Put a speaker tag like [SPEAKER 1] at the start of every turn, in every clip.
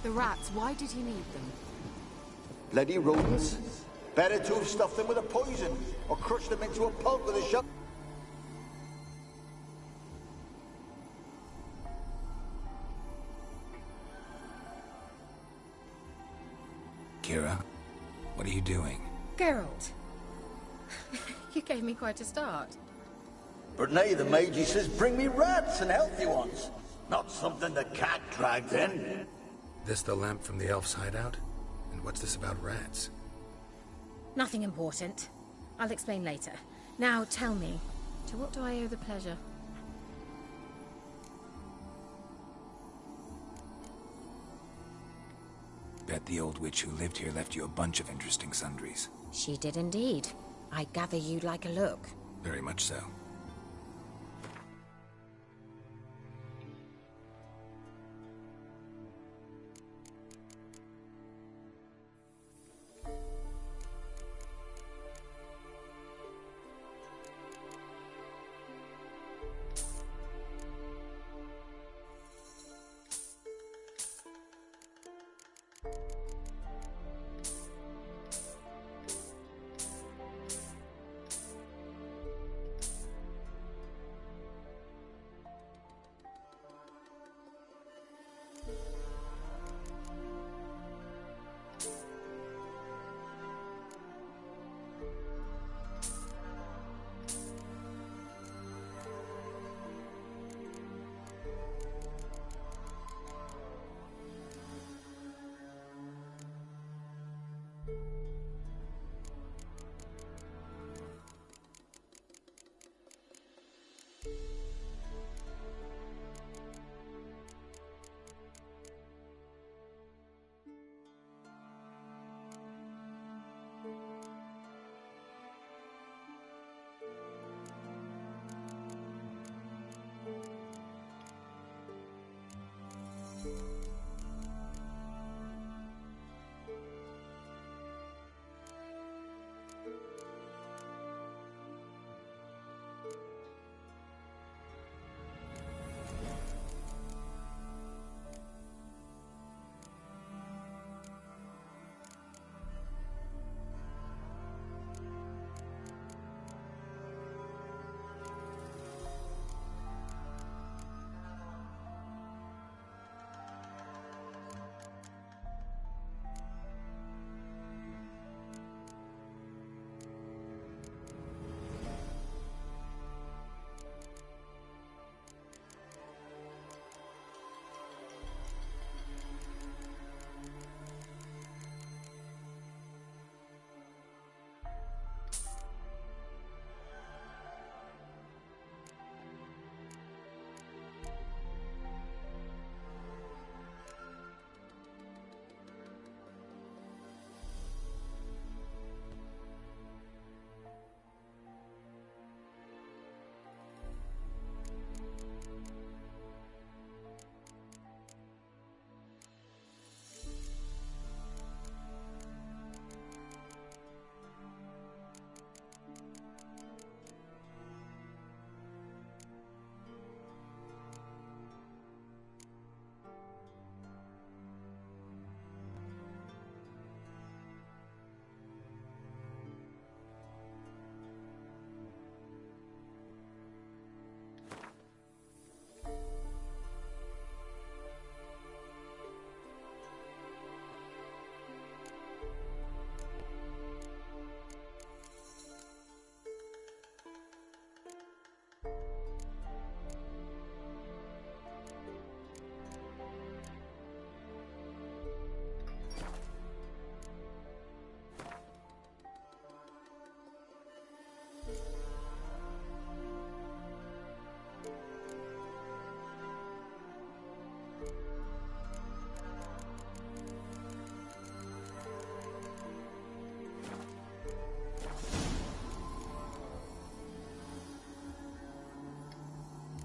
[SPEAKER 1] The rats, why did he need them?
[SPEAKER 2] Bloody rodents. Better to have stuffed them with a poison, or crushed them into a pulp with a shot.
[SPEAKER 3] Kira, what are you doing?
[SPEAKER 4] Geralt. You gave me quite a start.
[SPEAKER 2] But now the mage says bring me rats and healthy ones. Not something the cat dragged in.
[SPEAKER 3] This the lamp from the elf's hideout? And what's this about rats?
[SPEAKER 4] Nothing important. I'll explain later. Now tell me, to what do I owe the pleasure?
[SPEAKER 3] Bet the old witch who lived here left you a bunch of interesting sundries.
[SPEAKER 4] She did indeed. I gather you'd like a look.
[SPEAKER 3] Very much so.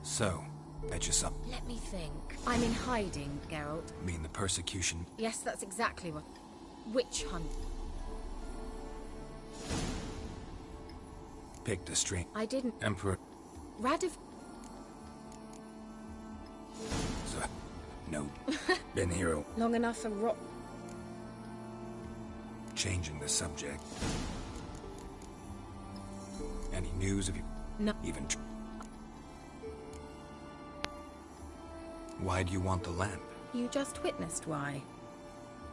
[SPEAKER 3] So, fetch us up.
[SPEAKER 4] Let me think. I'm in hiding, Geralt.
[SPEAKER 3] Mean the persecution?
[SPEAKER 4] Yes, that's exactly what... Witch hunt.
[SPEAKER 3] Picked a string.
[SPEAKER 4] I didn't...
[SPEAKER 3] Emperor...
[SPEAKER 4] Radiv...
[SPEAKER 3] So, No. Been here a...
[SPEAKER 4] Long enough for rot.
[SPEAKER 3] Changing the subject. Any news of you?
[SPEAKER 4] No.
[SPEAKER 3] Even... Why do you want the lamp?
[SPEAKER 4] You just witnessed why.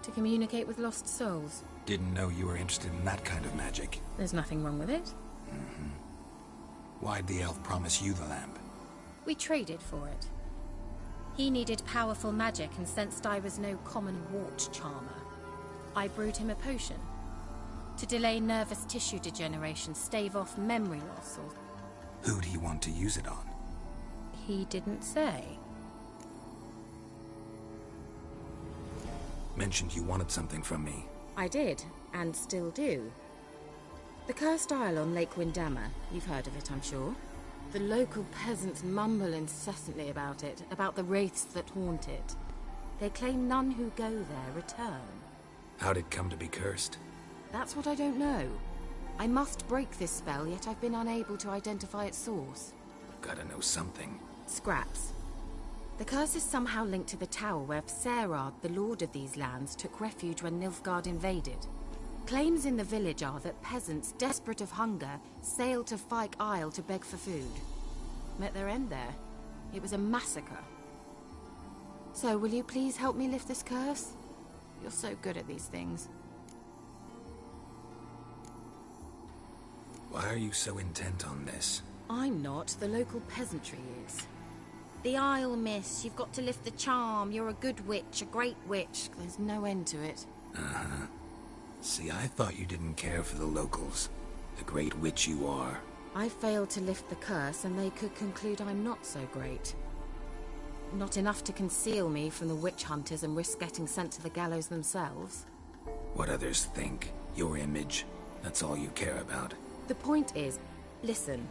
[SPEAKER 4] To communicate with lost souls.
[SPEAKER 3] Didn't know you were interested in that kind of magic.
[SPEAKER 4] There's nothing wrong with it.
[SPEAKER 3] Why'd the elf promise you the lamp?
[SPEAKER 4] We traded for it. He needed powerful magic and sensed I was no common wart charmer. I brewed him a potion. To delay nervous tissue degeneration, stave off memory loss, or...
[SPEAKER 3] Who'd he want to use it on?
[SPEAKER 4] He didn't say.
[SPEAKER 3] Mentioned you wanted something from me.
[SPEAKER 4] I did, and still do. The Cursed Isle on Lake Windammer. You've heard of it, I'm sure. The local peasants mumble incessantly about it, about the wraiths that haunt it. They claim none who go there return.
[SPEAKER 3] How'd it come to be cursed?
[SPEAKER 4] That's what I don't know. I must break this spell, yet I've been unable to identify its source.
[SPEAKER 3] Gotta know something.
[SPEAKER 4] Scraps. The curse is somehow linked to the tower where Serad, the lord of these lands, took refuge when Nilfgaard invaded. Claims in the village are that peasants, desperate of hunger, sailed to Fyke Isle to beg for food. Met their end there. It was a massacre. So, will you please help me lift this curse? You're so good at these things.
[SPEAKER 3] Why are you so intent on this?
[SPEAKER 4] I'm not. The local peasantry is. The Isle, miss. You've got to lift the charm. You're a good witch, a great witch. There's no end to it.
[SPEAKER 3] Uh-huh. See, I thought you didn't care for the locals. The great witch you are.
[SPEAKER 4] I failed to lift the curse, and they could conclude I'm not so great. Not enough to conceal me from the witch hunters and risk getting sent to the gallows themselves.
[SPEAKER 3] What others think. Your image. That's all you care about.
[SPEAKER 4] The point is, listen.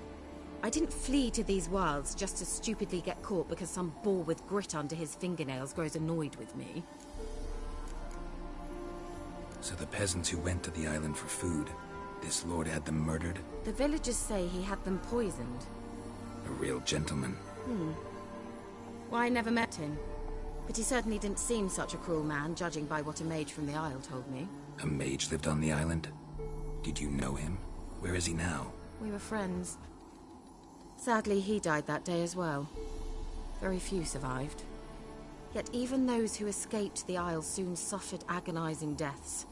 [SPEAKER 4] I didn't flee to these wilds just to stupidly get caught because some boar with grit under his fingernails grows annoyed with me.
[SPEAKER 3] So the peasants who went to the island for food, this lord had them murdered?
[SPEAKER 4] The villagers say he had them poisoned.
[SPEAKER 3] A real gentleman.
[SPEAKER 4] Well, I never met him. But he certainly didn't seem such a cruel man, judging by what a mage from the Isle told me.
[SPEAKER 3] A mage lived on the island? Did you know him? Where is he now?
[SPEAKER 4] We were friends. Sadly, he died that day as well. Very few survived. Yet even those who escaped the Isle soon suffered agonizing deaths.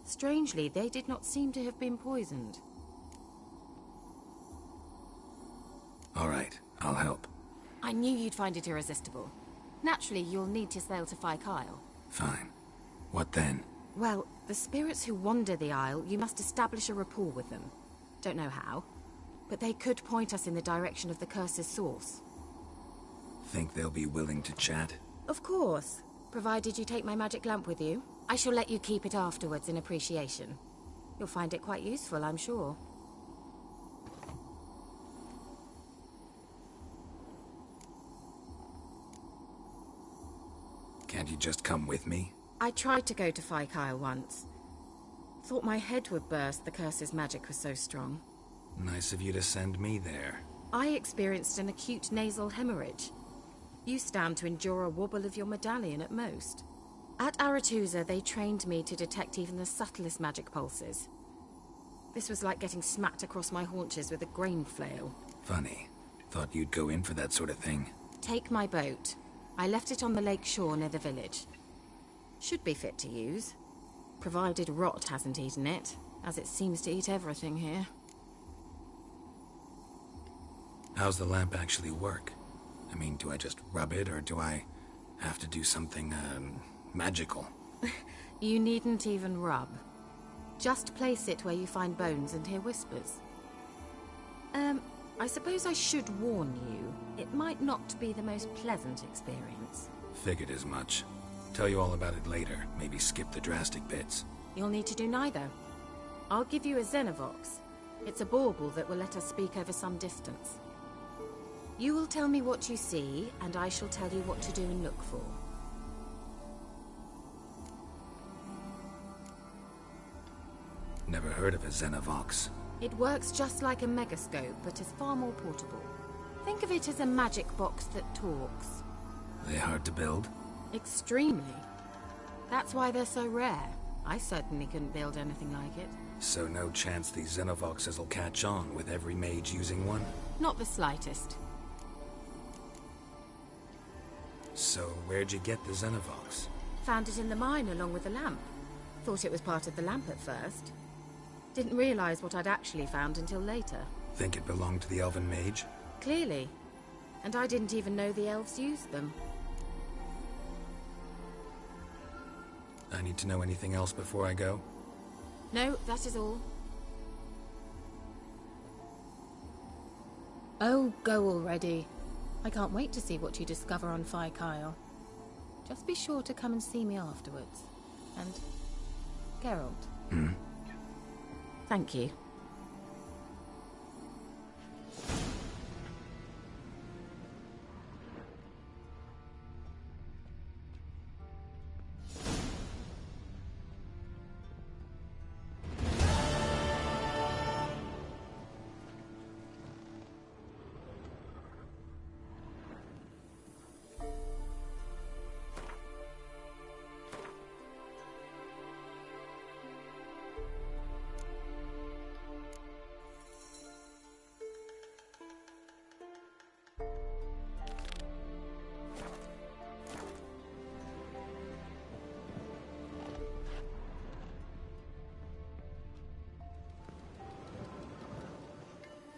[SPEAKER 4] Strangely, they did not seem to have been poisoned.
[SPEAKER 3] All right, I'll help.
[SPEAKER 4] I knew you'd find it irresistible. Naturally, you'll need to sail to Fyke Isle.
[SPEAKER 3] Fine. What then?
[SPEAKER 4] Well, the spirits who wander the Isle, you must establish a rapport with them. Don't know how, but they could point us in the direction of the curse's source.
[SPEAKER 3] Think they'll be willing to chat?
[SPEAKER 4] Of course, provided you take my magic lamp with you. I shall let you keep it afterwards in appreciation. You'll find it quite useful, I'm sure.
[SPEAKER 3] Can't you just come with me?
[SPEAKER 4] I tried to go to Fyke Isle once. Thought my head would burst, the curse's magic was so strong.
[SPEAKER 3] Nice of you to send me there.
[SPEAKER 4] I experienced an acute nasal hemorrhage. You stand to endure a wobble of your medallion at most. At Aretusa, they trained me to detect even the subtlest magic pulses. This was like getting smacked across my haunches with a grain flail.
[SPEAKER 3] Funny. Thought you'd go in for that sort of thing.
[SPEAKER 4] Take my boat. I left it on the lake shore near the village. Should be fit to use. Provided rot hasn't eaten it, as it seems to eat everything here.
[SPEAKER 3] How's the lamp actually work? I mean, do I just rub it, or do I have to do something, magical?
[SPEAKER 4] You needn't even rub. Just place it where you find bones and hear whispers. I suppose I should warn you, it might not be the most pleasant experience.
[SPEAKER 3] Figured as much. Tell you all about it later, maybe skip the drastic bits.
[SPEAKER 4] You'll need to do neither. I'll give you a Xenovox. It's a bauble that will let us speak over some distance. You will tell me what you see, and I shall tell you what to do and look for.
[SPEAKER 3] Never heard of a Xenovox.
[SPEAKER 4] It works just like a megascope, but is far more portable. Think of it as a magic box that talks.
[SPEAKER 3] They hard to build?
[SPEAKER 4] Extremely. That's why they're so rare. I certainly couldn't build anything like it.
[SPEAKER 3] So no chance these Xenovoxes will catch on with every mage using one?
[SPEAKER 4] Not the slightest.
[SPEAKER 3] So where'd you get the Xenovox?
[SPEAKER 4] Found it in the mine along with the lamp. Thought it was part of the lamp at first. Didn't realize what I'd actually found until later.
[SPEAKER 3] Think it belonged to the Elven Mage?
[SPEAKER 4] Clearly. And I didn't even know the elves used them.
[SPEAKER 3] I need to know anything else before I go?
[SPEAKER 4] No, that is all. Oh, go already. I can't wait to see what you discover on Phi Kyle. Just be sure to come and see me afterwards. And... Geralt.
[SPEAKER 3] Hmm?
[SPEAKER 4] Thank you.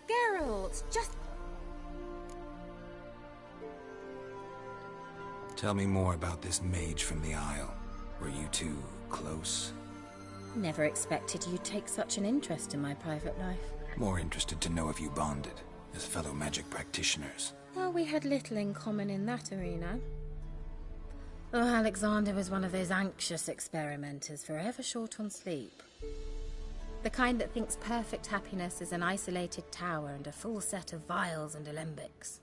[SPEAKER 4] Geralt, just...
[SPEAKER 3] Tell me more about this mage from the Isle. Were you two close?
[SPEAKER 4] Never expected you'd take such an interest in my private life.
[SPEAKER 3] More interested to know if you bonded, as fellow magic practitioners.
[SPEAKER 4] Well, we had little in common in that arena. Oh, Alexander was one of those anxious experimenters, forever short on sleep. The kind that thinks perfect happiness is an isolated tower and a full set of vials and alembics.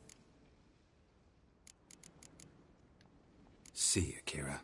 [SPEAKER 3] See you, Kira.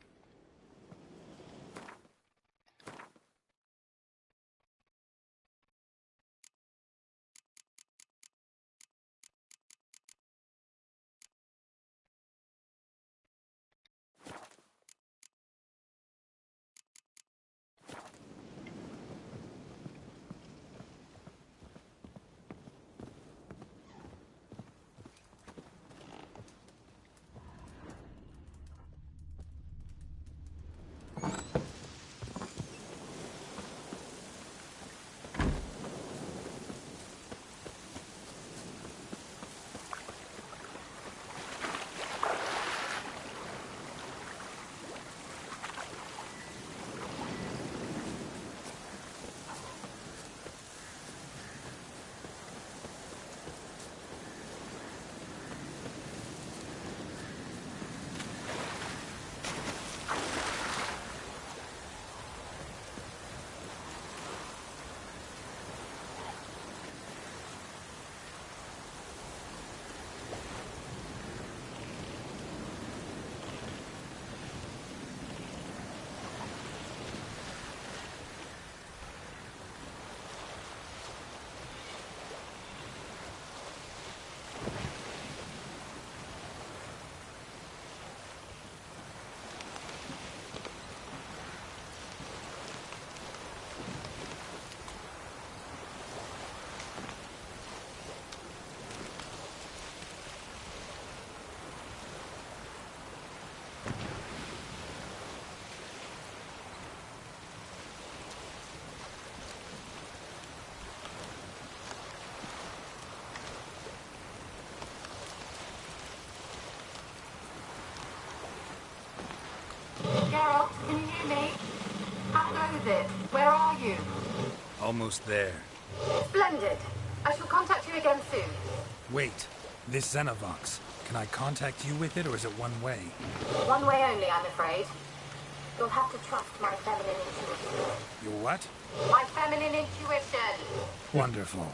[SPEAKER 5] Geralt, can you hear me? How goes it? Where are you?
[SPEAKER 3] Almost there.
[SPEAKER 5] Splendid. I shall contact you again soon.
[SPEAKER 3] Wait, this Xenovox. Can I contact you with it, or is it one way?
[SPEAKER 5] One way only, I'm afraid. You'll have to trust my feminine intuition.
[SPEAKER 3] Your what?
[SPEAKER 5] My feminine intuition!
[SPEAKER 3] Wonderful.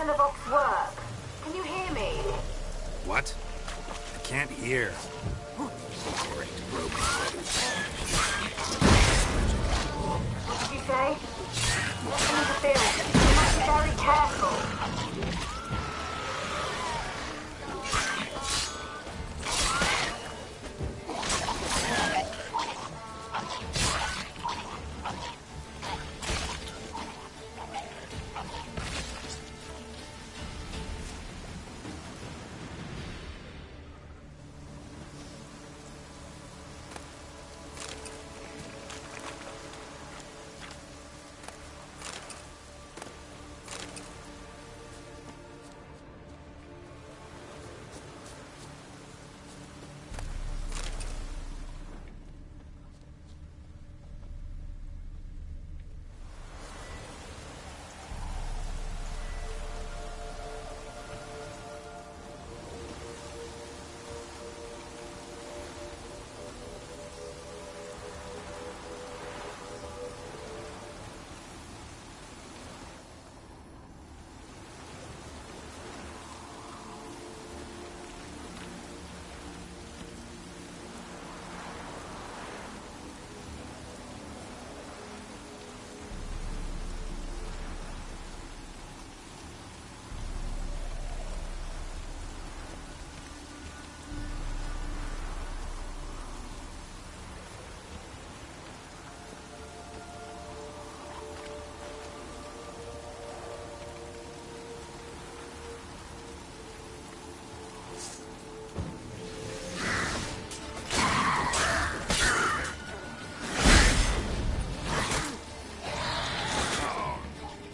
[SPEAKER 5] Zernovox work? Can you hear me?
[SPEAKER 3] What? I can't hear. Great, broken already.
[SPEAKER 5] What did you say? There's some interference. You must be very careful.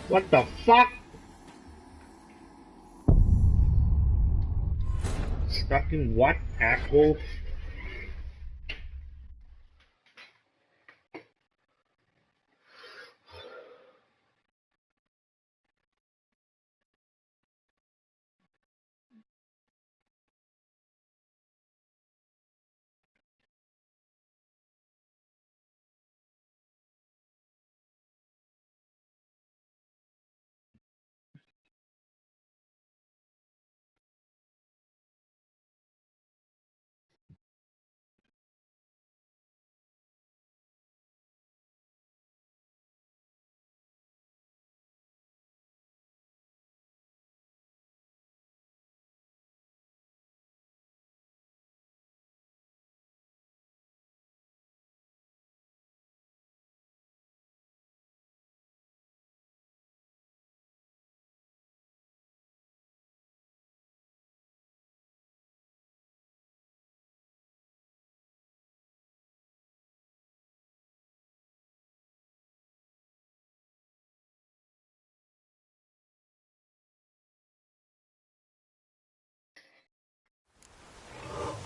[SPEAKER 6] What the fuck? Stuck in what, asshole?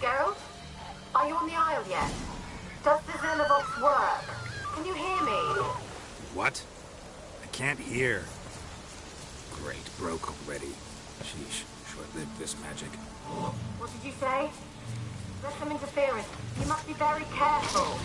[SPEAKER 5] Geralt? Are you on the Isle yet? Does the Zernovox work? Can you hear me?
[SPEAKER 3] What? I can't hear. Great, broke already. Sheesh, short-lived this magic.
[SPEAKER 5] What did you say? There's some interference. You must be very careful.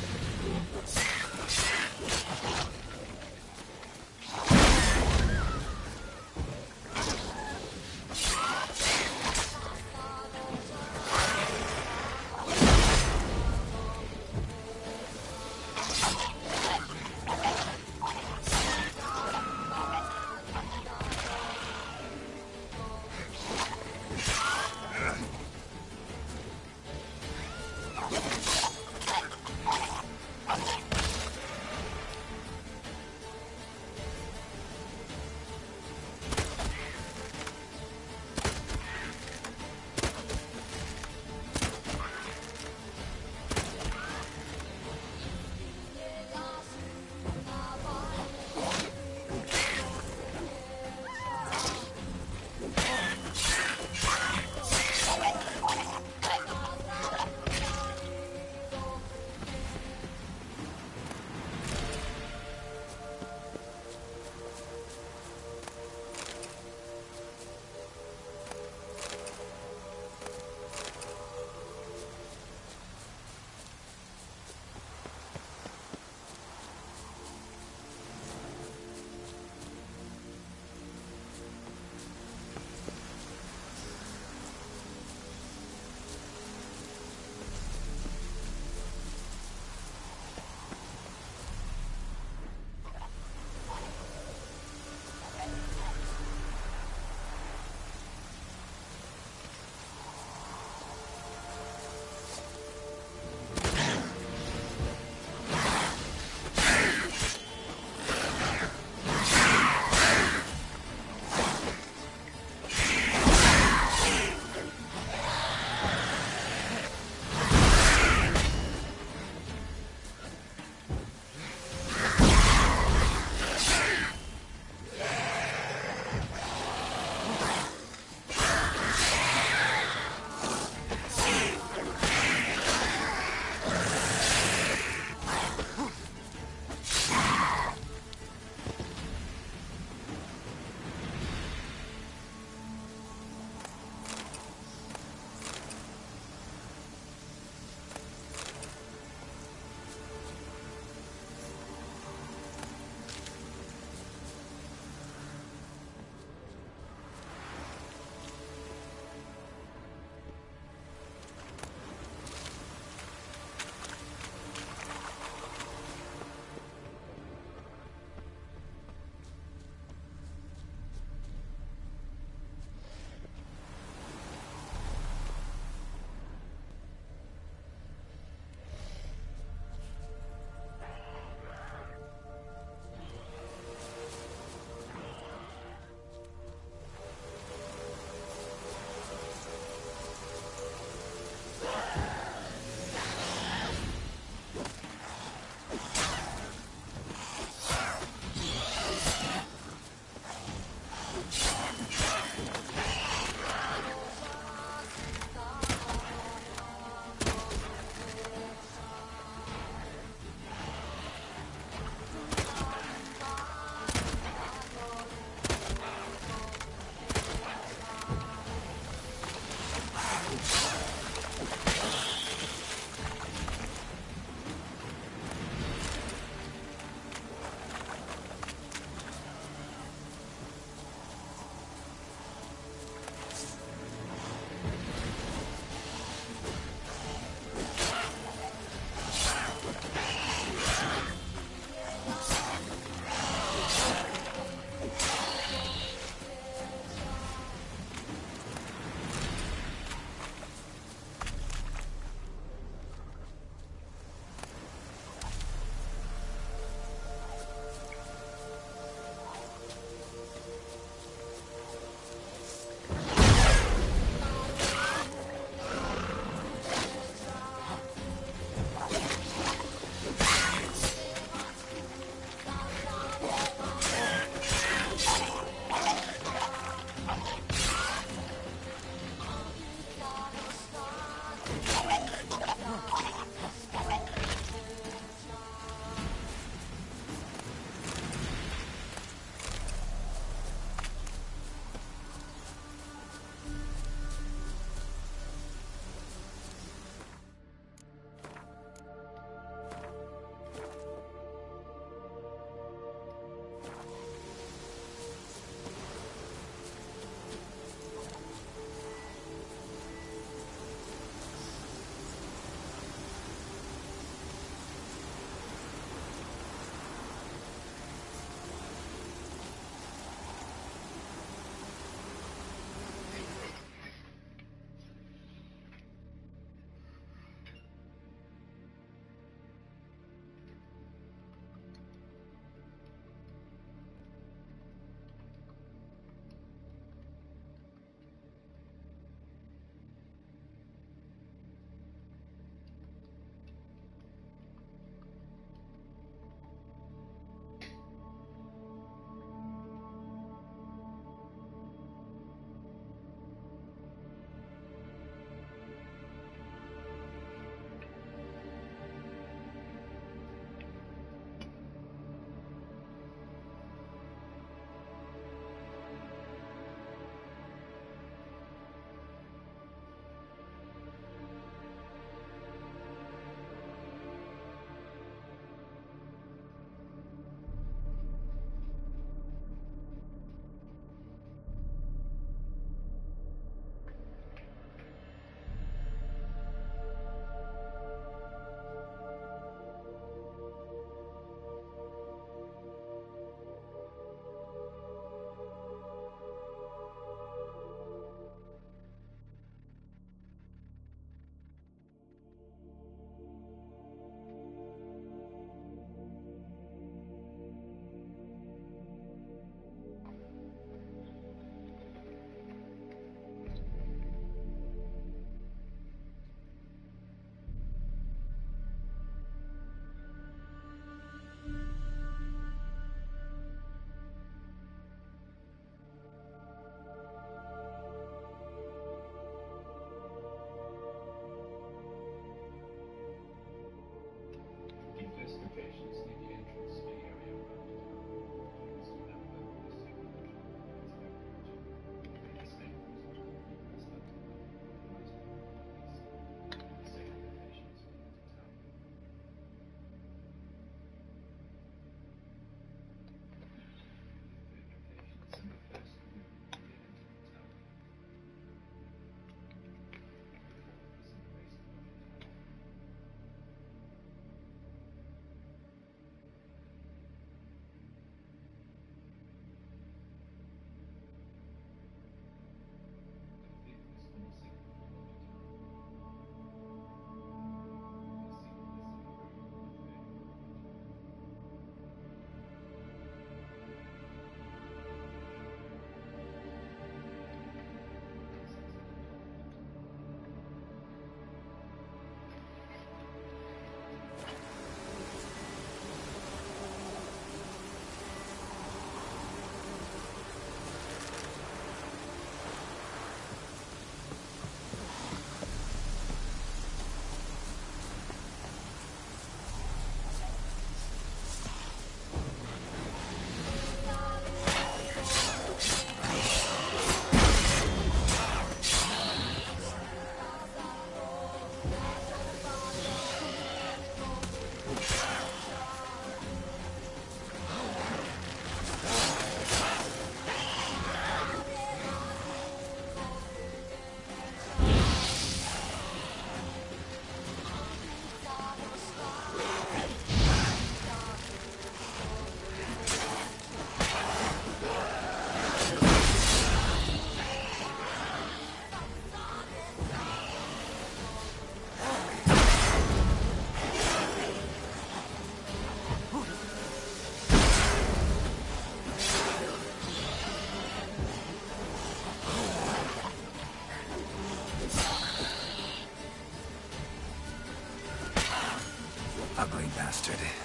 [SPEAKER 3] bastard.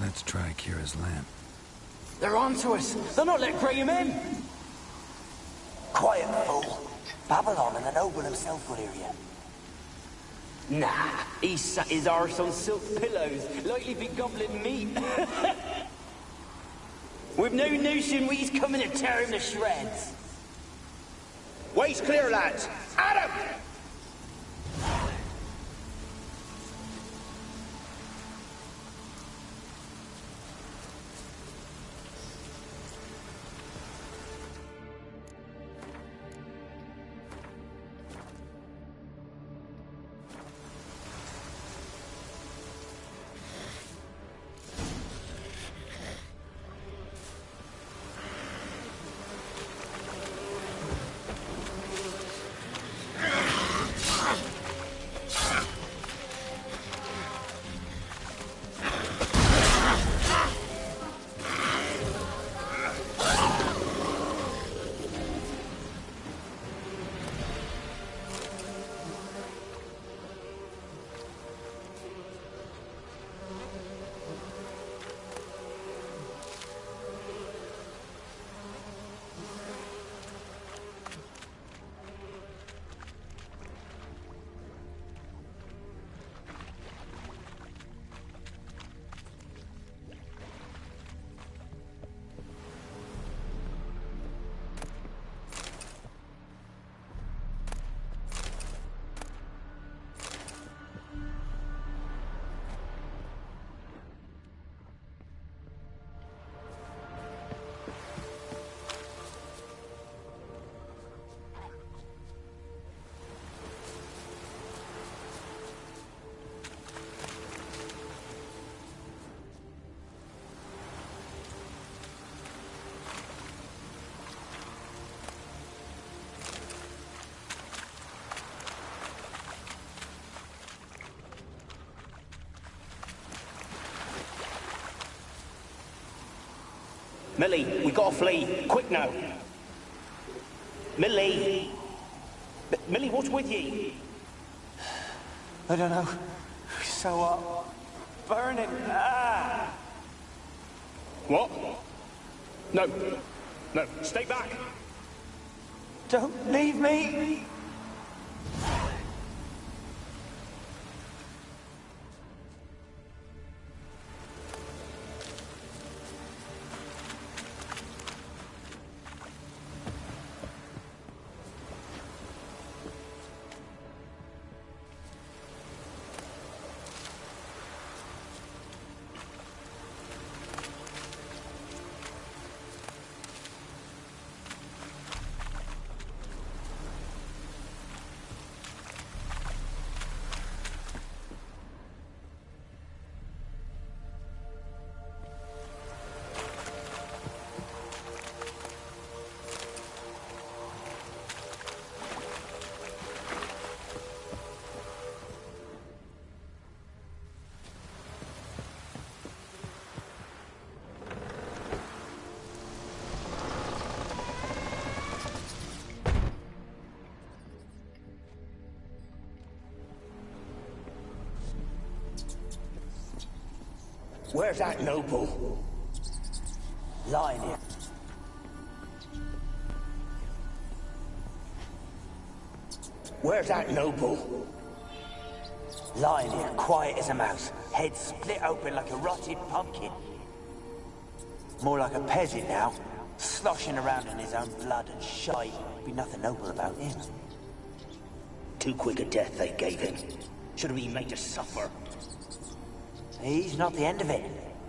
[SPEAKER 3] Let's try Kira's lamp.
[SPEAKER 7] They're onto us. They'll not let Graham in.
[SPEAKER 2] Quiet, fool. Babylon and the noble himself will hear you.
[SPEAKER 7] Nah, he sat his arse on silk pillows, likely be gobbling meat. We've no notion we's coming to tear him to shreds.
[SPEAKER 8] Way's clear, lads. Adam!
[SPEAKER 7] Millie, we gotta flee. Quick now. Millie! Millie, what's with you?
[SPEAKER 8] I don't know. So, burning. Ah!
[SPEAKER 7] What? No. No, stay back.
[SPEAKER 8] Don't leave me! Where's that noble? Lying here. Where's that noble? Lying here, quiet as a mouse, head split open like a rotted pumpkin. More like a peasant now, sloshing around in his own blood and shite. Be nothing noble about him.
[SPEAKER 2] Too quick a death they gave him. Should have been made to suffer.
[SPEAKER 8] He's not the end of it.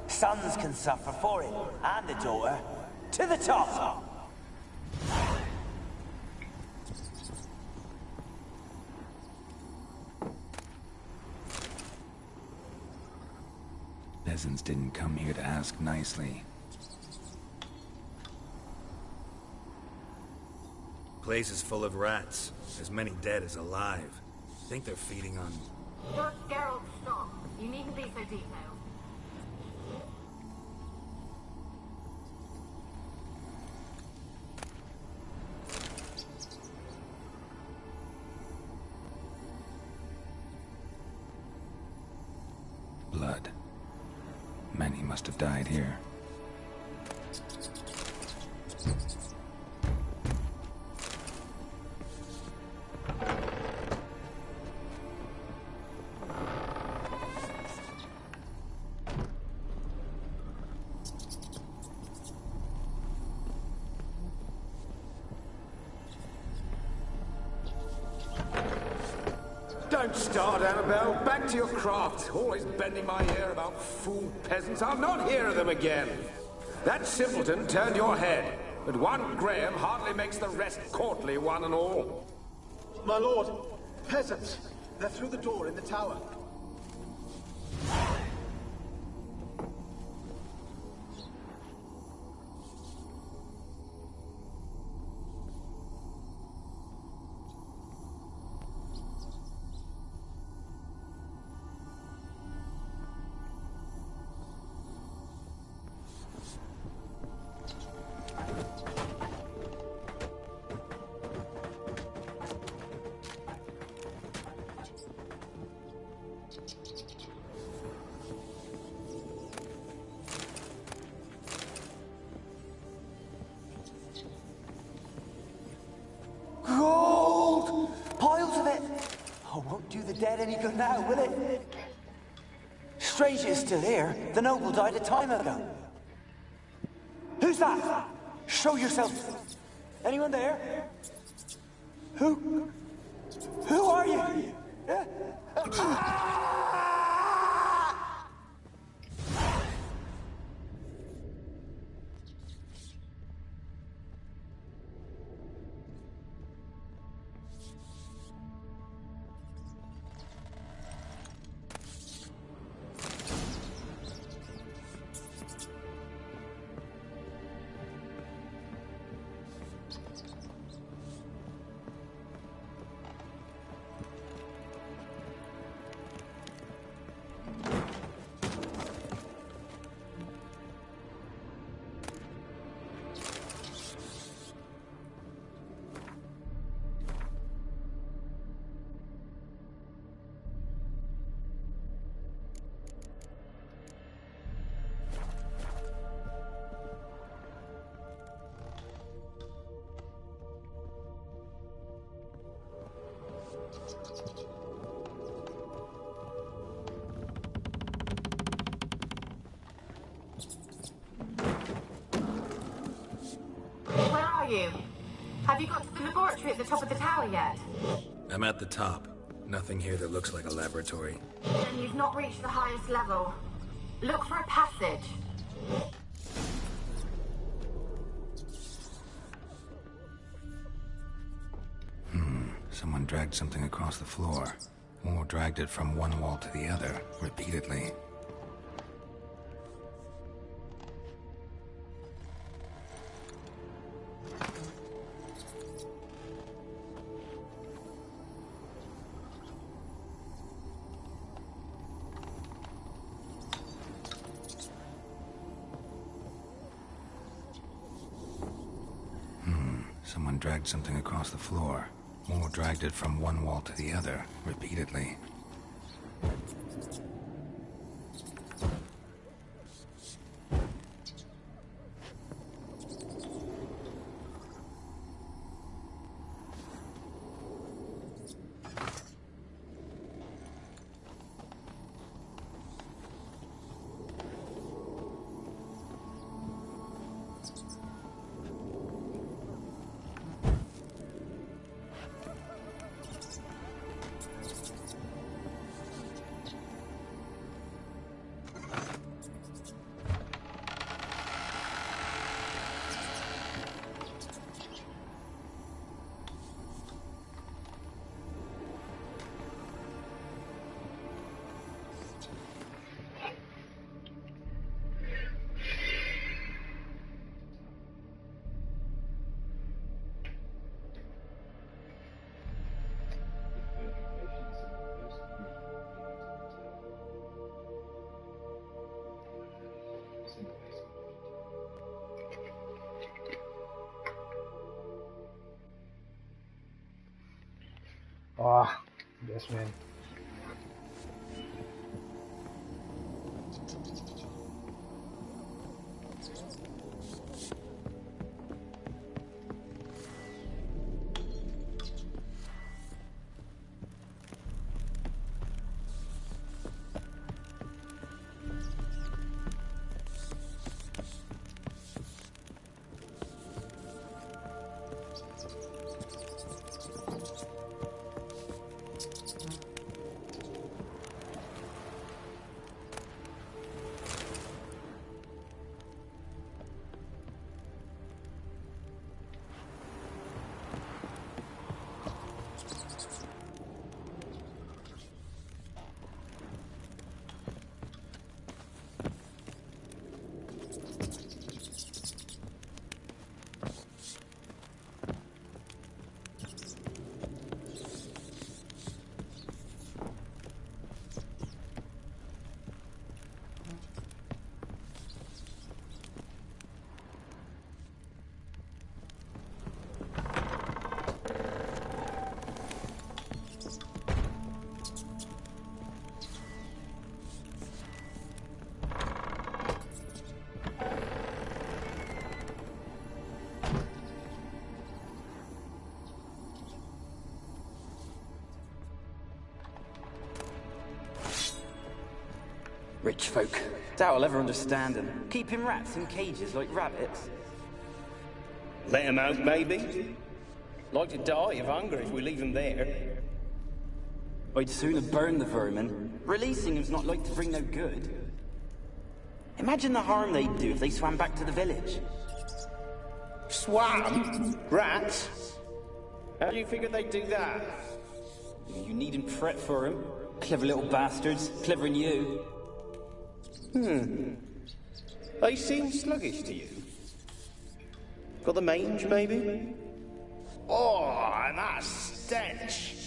[SPEAKER 8] Sons can suffer for it, and the daughter. To the top!
[SPEAKER 3] Peasants didn't come here to ask nicely. Place is full of rats. As many dead as alive. Think they're feeding on...
[SPEAKER 5] Just Geralt, stop. You needn't be so detailed.
[SPEAKER 3] Blood. Many must have died here.
[SPEAKER 9] Don't start, Annabelle. Back to your craft. Always bending my ear about fool peasants. I'll not hear of them again. That simpleton turned your head, but one Graham hardly makes the rest courtly, one and all.
[SPEAKER 10] My lord, peasants. They're through the door in the tower.
[SPEAKER 8] Gold! Piles of it! Oh, won't do the dead any good now, will it? Strange it's still here. The noble died a time ago. Who's that? Show yourself. Anyone there? Who are you?
[SPEAKER 5] Where are you? Have you got to the laboratory at the top of the tower yet?
[SPEAKER 3] I'm at the top. Nothing here that looks like a laboratory.
[SPEAKER 5] Then you've not reached the highest level. Look for a passage.
[SPEAKER 3] Someone dragged something across the floor. Or dragged it from one wall to the other, repeatedly. Someone dragged something across the floor. Or dragged it from one wall to the other, repeatedly.
[SPEAKER 6] Ah, yes, man.
[SPEAKER 7] Rich folk. Doubt I'll ever understand them. Keeping rats in cages like rabbits.
[SPEAKER 11] Let them out, maybe? Like to die of hunger if we leave them there.
[SPEAKER 7] I'd sooner burn the vermin. Releasing them's not like to bring no good. Imagine the harm they'd do if they swam back to the village.
[SPEAKER 11] Swam? Rats? How do you figure they'd do that?
[SPEAKER 7] You needn't fret for them. Clever little bastards. Clever than you.
[SPEAKER 11] They seem sluggish to you. Got the mange, maybe? Oh, and that stench!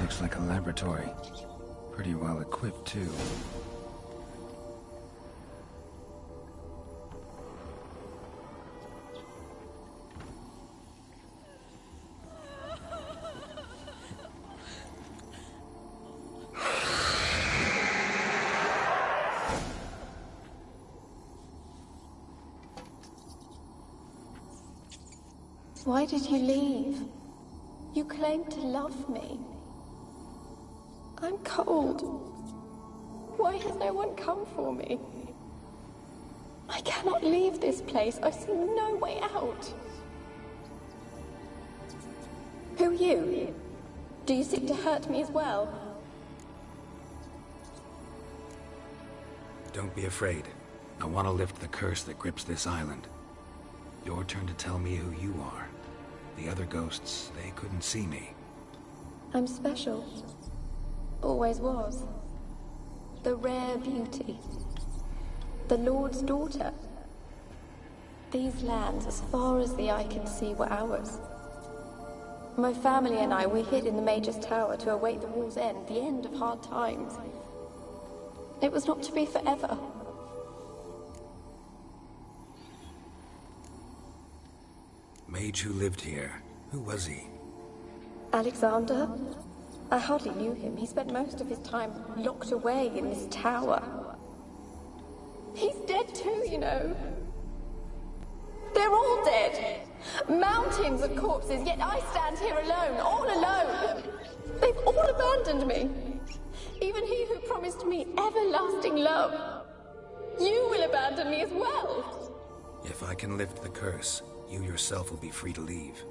[SPEAKER 3] Looks like a laboratory. Pretty well equipped, too.
[SPEAKER 5] Why did you leave? You claimed to love me. I'm cold. Why has no one come for me? I cannot leave this place. I see no way out. Who are you? Do you seek to hurt me as well?
[SPEAKER 3] Don't be afraid. I want to lift the curse that grips this island. Your turn to tell me who you are. The other ghosts, they couldn't see me.
[SPEAKER 5] I'm special. Always was. The rare beauty. The Lord's daughter. These lands, as far as the eye can see, were ours. My family and I, we hid in the Major's Tower to await the war's end, the end of hard times. It was not to be forever.
[SPEAKER 3] Mage who lived here. Who was he?
[SPEAKER 5] Alexander? I hardly knew him. He spent most of his time locked away in this tower. He's dead too, you know. They're all dead. Mountains of corpses, yet I stand here alone, all alone. They've all abandoned me. Even he who promised me everlasting love. You will abandon me as well.
[SPEAKER 3] If I can lift the curse, you yourself will be free to leave.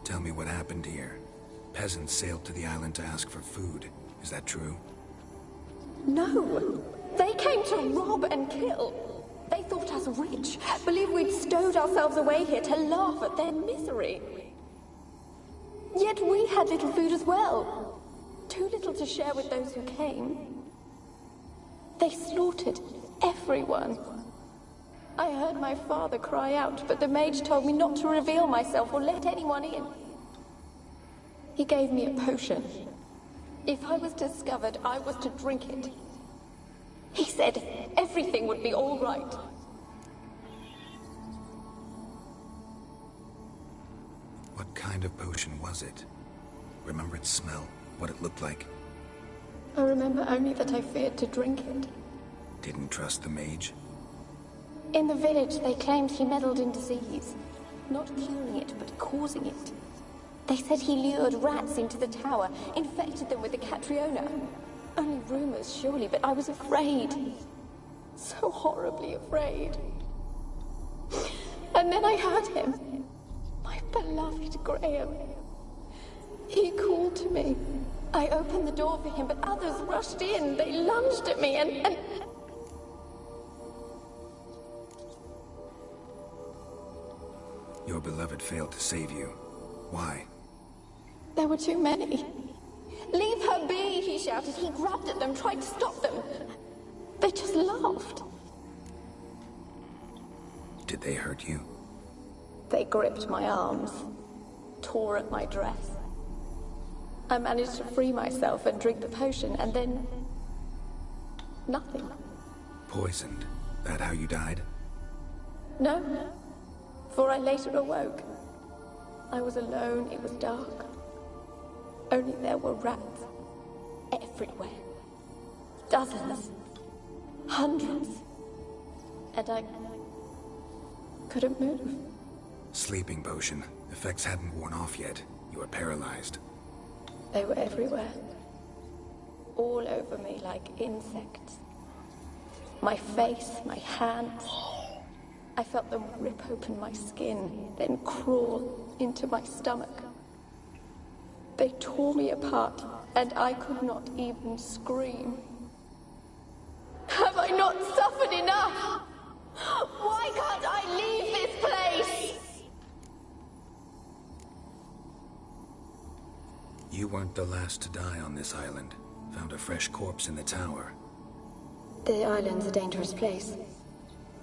[SPEAKER 3] Tell me what happened here. Peasants sailed to the island to ask for food. Is that true?
[SPEAKER 5] No. They came to rob and kill. They thought us rich, believed we'd stowed ourselves away here to laugh at their misery. Yet we had little food as well. Too little to share with those who came. They slaughtered everyone. I heard my father cry out, but the mage told me not to reveal myself or let anyone in. He gave me a potion. If I was discovered, I was to drink it. He said everything would be all right.
[SPEAKER 3] What kind of potion was it? Remember its smell? What it looked like?
[SPEAKER 5] I remember only that I feared to drink it.
[SPEAKER 3] Didn't trust the mage?
[SPEAKER 5] In the village, they claimed he meddled in disease. Not curing it, but causing it. They said he lured rats into the tower, infected them with the Catriona. Only rumors, surely, but I was afraid. So horribly afraid. And then I heard him. My beloved Graham. He called to me. I opened the door for him, but others rushed in. They lunged at me and...
[SPEAKER 3] Your beloved failed to save you. Why?
[SPEAKER 5] There were too many. Leave her be, he shouted. He grabbed at them, tried to stop them. They just laughed.
[SPEAKER 3] Did they hurt you?
[SPEAKER 5] They gripped my arms, tore at my dress. I managed to free myself and drink the potion, and then... nothing.
[SPEAKER 3] Poisoned? That how you died?
[SPEAKER 5] No, for I later awoke. I was alone, it was dark. Only there were rats everywhere. Dozens. Hundreds. And I couldn't move.
[SPEAKER 3] Sleeping potion. Effects hadn't worn off yet. You were paralyzed.
[SPEAKER 5] They were everywhere. All over me like insects. My face, my hands. I felt them rip open my skin, then crawl into my stomach. They tore me apart, and I could not even scream. Have I not suffered enough? Why can't I leave this place?
[SPEAKER 3] You weren't the last to die on this island. Found a fresh corpse in the tower.
[SPEAKER 5] The island's a dangerous place.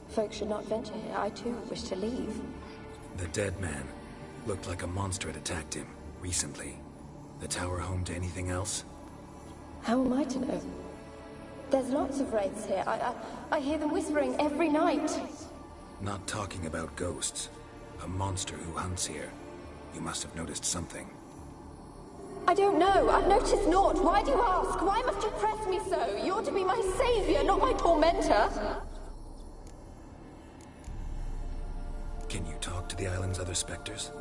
[SPEAKER 5] Folks should not venture here. I too wish to leave.
[SPEAKER 3] The dead man. Looked like a monster had attacked him, recently. The tower home to anything else?
[SPEAKER 5] How am I to know? There's lots of wraiths here. I hear them whispering every night.
[SPEAKER 3] Not talking about ghosts. A monster who hunts here. You must have noticed something.
[SPEAKER 5] I don't know. I've noticed naught. Why do you ask? Why must you press me so? You're to be my savior, not my tormentor.
[SPEAKER 3] the island's other specters?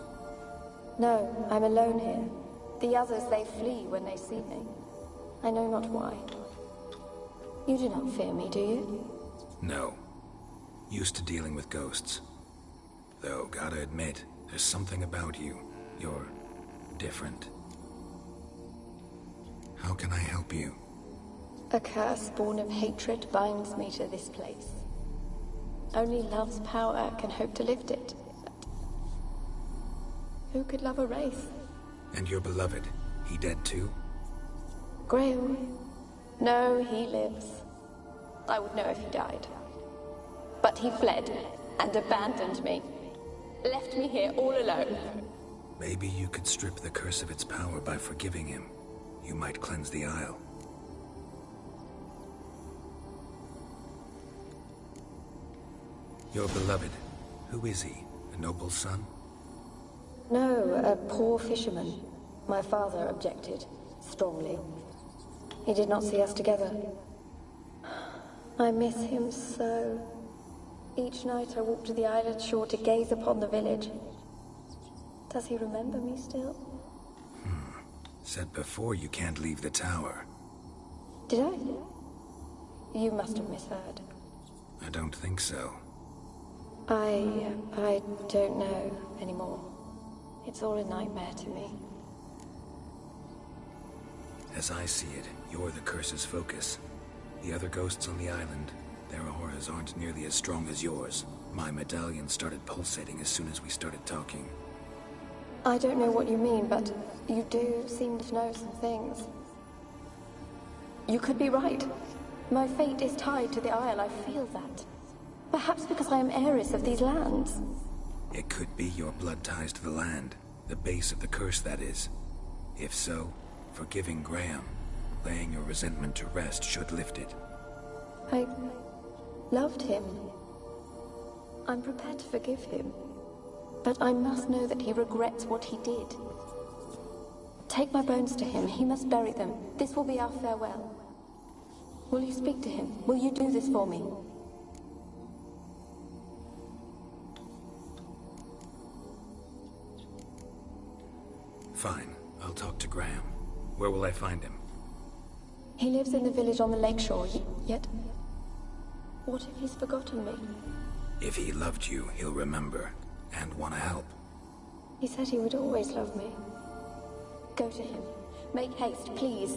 [SPEAKER 5] No, I'm alone here. The others, they flee when they see me. I know not why. You do not fear me, do you?
[SPEAKER 3] No. Used to dealing with ghosts. Though, gotta admit, there's something about you. You're different. How can I help you?
[SPEAKER 5] A curse born of hatred binds me to this place. Only love's power can hope to lift it. But who could love a wraith?
[SPEAKER 3] And your beloved, he dead too?
[SPEAKER 5] Grail? No, he lives. I would know if he died. But he fled and abandoned me. Left me here all alone.
[SPEAKER 3] Maybe you could strip the curse of its power by forgiving him. You might cleanse the Isle. Your beloved, who is he? A noble son?
[SPEAKER 5] No, a poor fisherman. My father objected, strongly. He did not see us together. I miss him so. Each night I walk to the island shore to gaze upon the village. Does he remember me still?
[SPEAKER 3] Said before you can't leave the tower.
[SPEAKER 5] Did I? You must have misheard.
[SPEAKER 3] I don't think so.
[SPEAKER 5] I don't know anymore. It's all a nightmare to me.
[SPEAKER 3] As I see it, you're the curse's focus. The other ghosts on the island, their auras aren't nearly as strong as yours. My medallion started pulsating as soon as we started talking.
[SPEAKER 5] I don't know what you mean, but you do seem to know some things. You could be right. My fate is tied to the Isle, I feel that. Perhaps because I am heiress of these lands.
[SPEAKER 3] It could be your blood ties to the land. The base of the curse, that is. If so, forgiving Graham, laying your resentment to rest should lift it.
[SPEAKER 5] I loved him. I'm prepared to forgive him. But I must know that he regrets what he did. Take my bones to him. He must bury them. This will be our farewell. Will you speak to him? Will you do this for me?
[SPEAKER 3] Fine. I'll talk to Graham. Where will I find him?
[SPEAKER 5] He lives in the village on the lakeshore, yet... What if he's forgotten me?
[SPEAKER 3] If he loved you, he'll remember. And want to help.
[SPEAKER 5] He said he would always love me. Go to him. Make haste, please.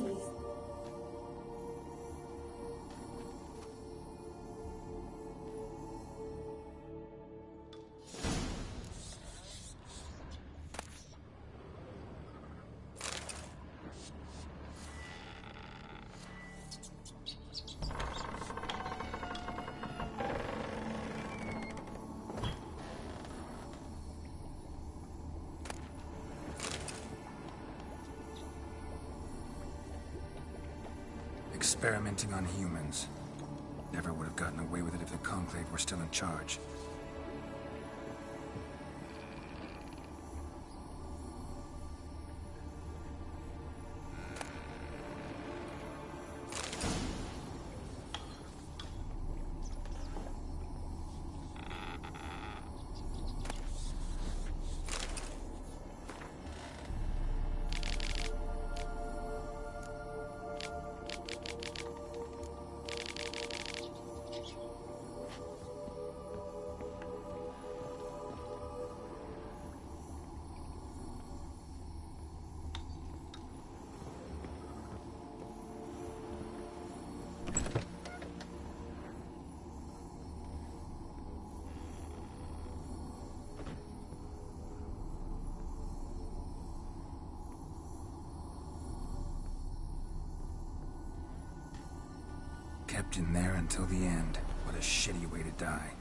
[SPEAKER 3] Experimenting on humans. Never would have gotten away with it if the Conclave were still in charge. Kept in there until the end. What a shitty way to die.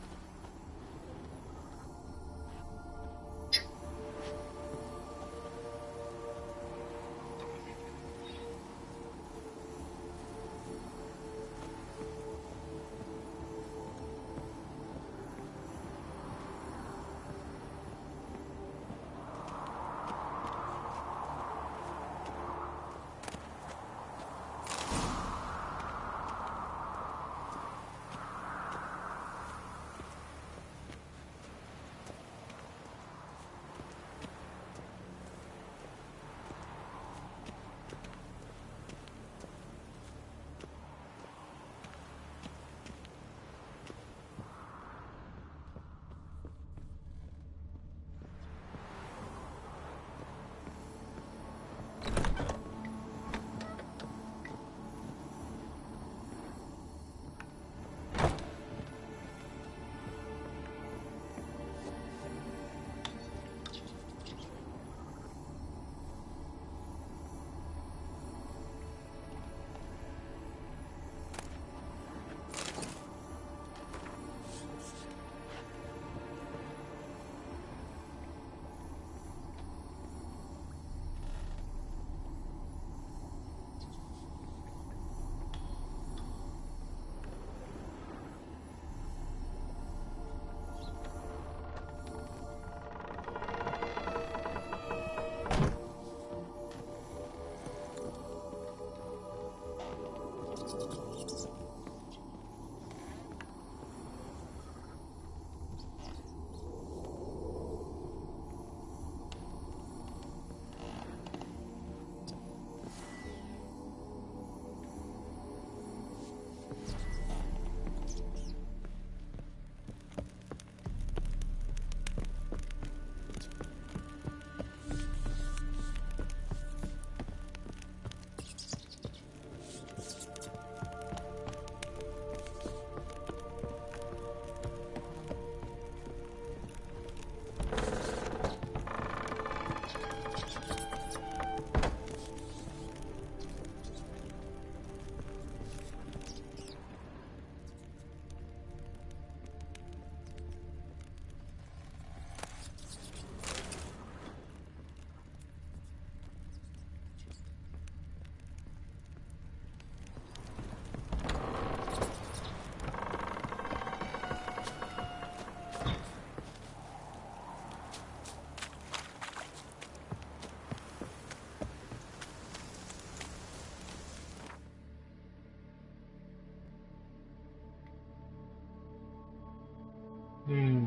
[SPEAKER 6] Hmm.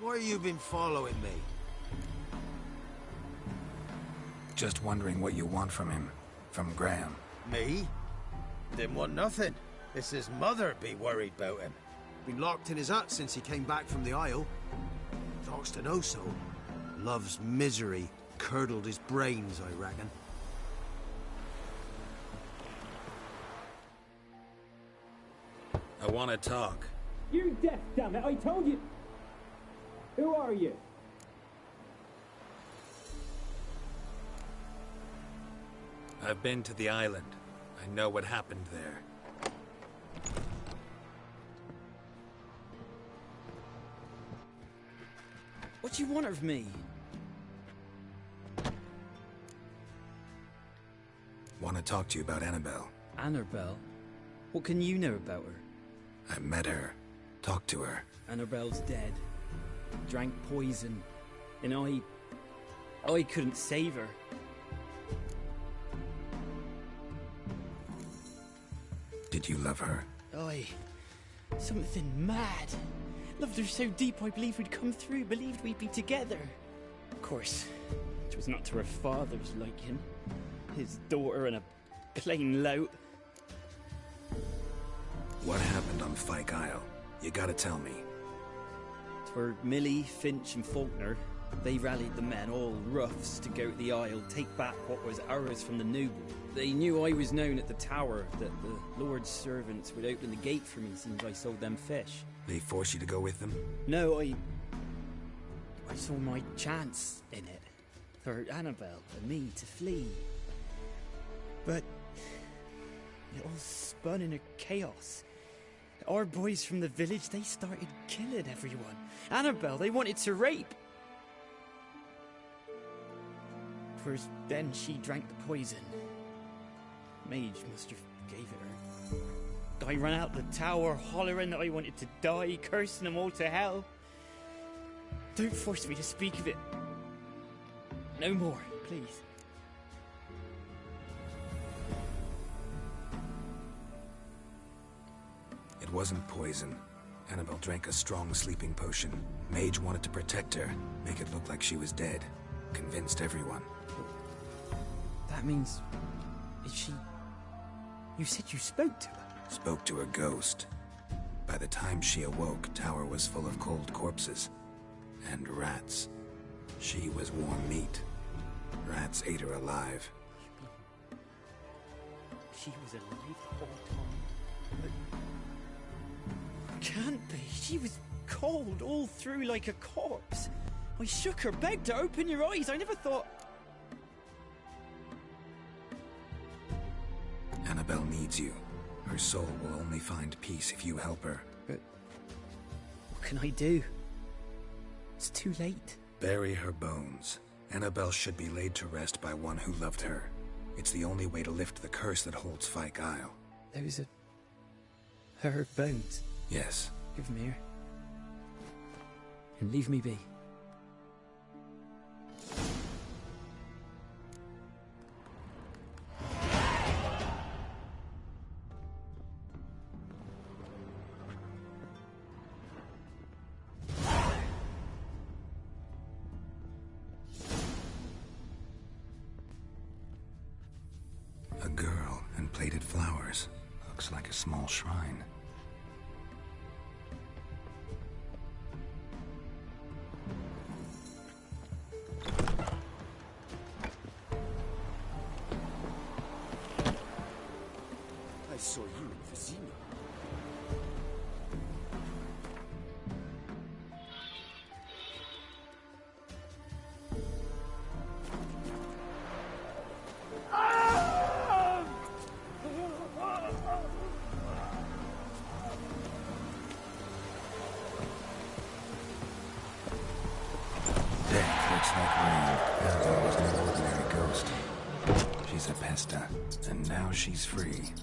[SPEAKER 12] Why you been following me?
[SPEAKER 3] Just wondering what you want from him. From Graham.
[SPEAKER 12] Me? Didn't want nothing. It's his mother be worried about him. Been locked in his hut since he came back from the Isle. Talks to no soul. Love's misery curdled his brains, I reckon.
[SPEAKER 3] I want to talk.
[SPEAKER 13] You're deaf, damn it! I told you! Who are you?
[SPEAKER 3] I've been to the island. I know what happened there.
[SPEAKER 14] What do you want of me?
[SPEAKER 3] Want to talk to you about Annabelle.
[SPEAKER 14] Annabelle? What can you know about her?
[SPEAKER 3] I met her. Talked to her.
[SPEAKER 14] Annabelle's dead. Drank poison. And I couldn't save her.
[SPEAKER 3] Did you love her?
[SPEAKER 14] Something mad. Loved her so deep I believed we'd come through, believed we'd be together. Of course, it was not to her father's liking. His daughter and a plain lout.
[SPEAKER 3] What happened on Fyke Isle? You gotta tell me.
[SPEAKER 14] For Millie, Finch and Faulkner, they rallied the men, all roughs, to go to the Isle, take back what was ours from the noble. They knew I was known at the tower, that the Lord's servants would open the gate for me since I sold them fish.
[SPEAKER 3] They force you to go with them?
[SPEAKER 14] No, I saw my chance in it. For Annabelle and me to flee. But it all spun in a chaos. Our boys from the village, they started killing everyone. Annabelle, they wanted to rape. First, then she drank the poison. Mage must have gave it her. I ran out the tower, hollering that I wanted to die, cursing them all to hell. Don't force me to speak of it. No more, please.
[SPEAKER 3] It wasn't poison. Annabelle drank a strong sleeping potion. Mage wanted to protect her, make it look like she was dead. Convinced everyone.
[SPEAKER 14] That means... is she... You said you spoke to her?
[SPEAKER 3] Spoke to a ghost. By the time she awoke, Tower was full of cold corpses. And rats. She was warm meat. Rats ate her alive.
[SPEAKER 14] She was alive the whole time? But... can't be. She was cold all through like a corpse. I shook her, begged her, open your eyes. I never thought...
[SPEAKER 3] Annabelle needs you. Her soul will only find peace if you help her.
[SPEAKER 14] But... what can I do? It's too late.
[SPEAKER 3] Bury her bones. Annabelle should be laid to rest by one who loved her. It's the only way to lift the curse that holds Fyke Isle.
[SPEAKER 14] Those are her bones.
[SPEAKER 3] Yes.
[SPEAKER 14] Give them here. And leave me be.
[SPEAKER 3] A girl and plated flowers. Looks like a small shrine.
[SPEAKER 10] I saw you in Vizima.
[SPEAKER 3] Death looks like rain. Annabelle was no ordinary ghost. She's a pesta, and now she's free.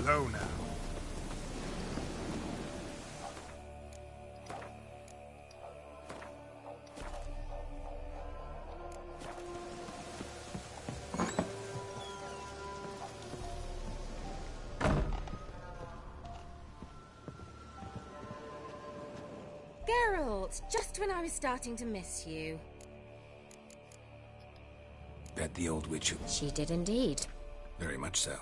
[SPEAKER 12] Slow now.
[SPEAKER 4] Geralt, just when I was starting to miss you.
[SPEAKER 3] Bet the old witch.
[SPEAKER 4] She did indeed.
[SPEAKER 3] Very much so.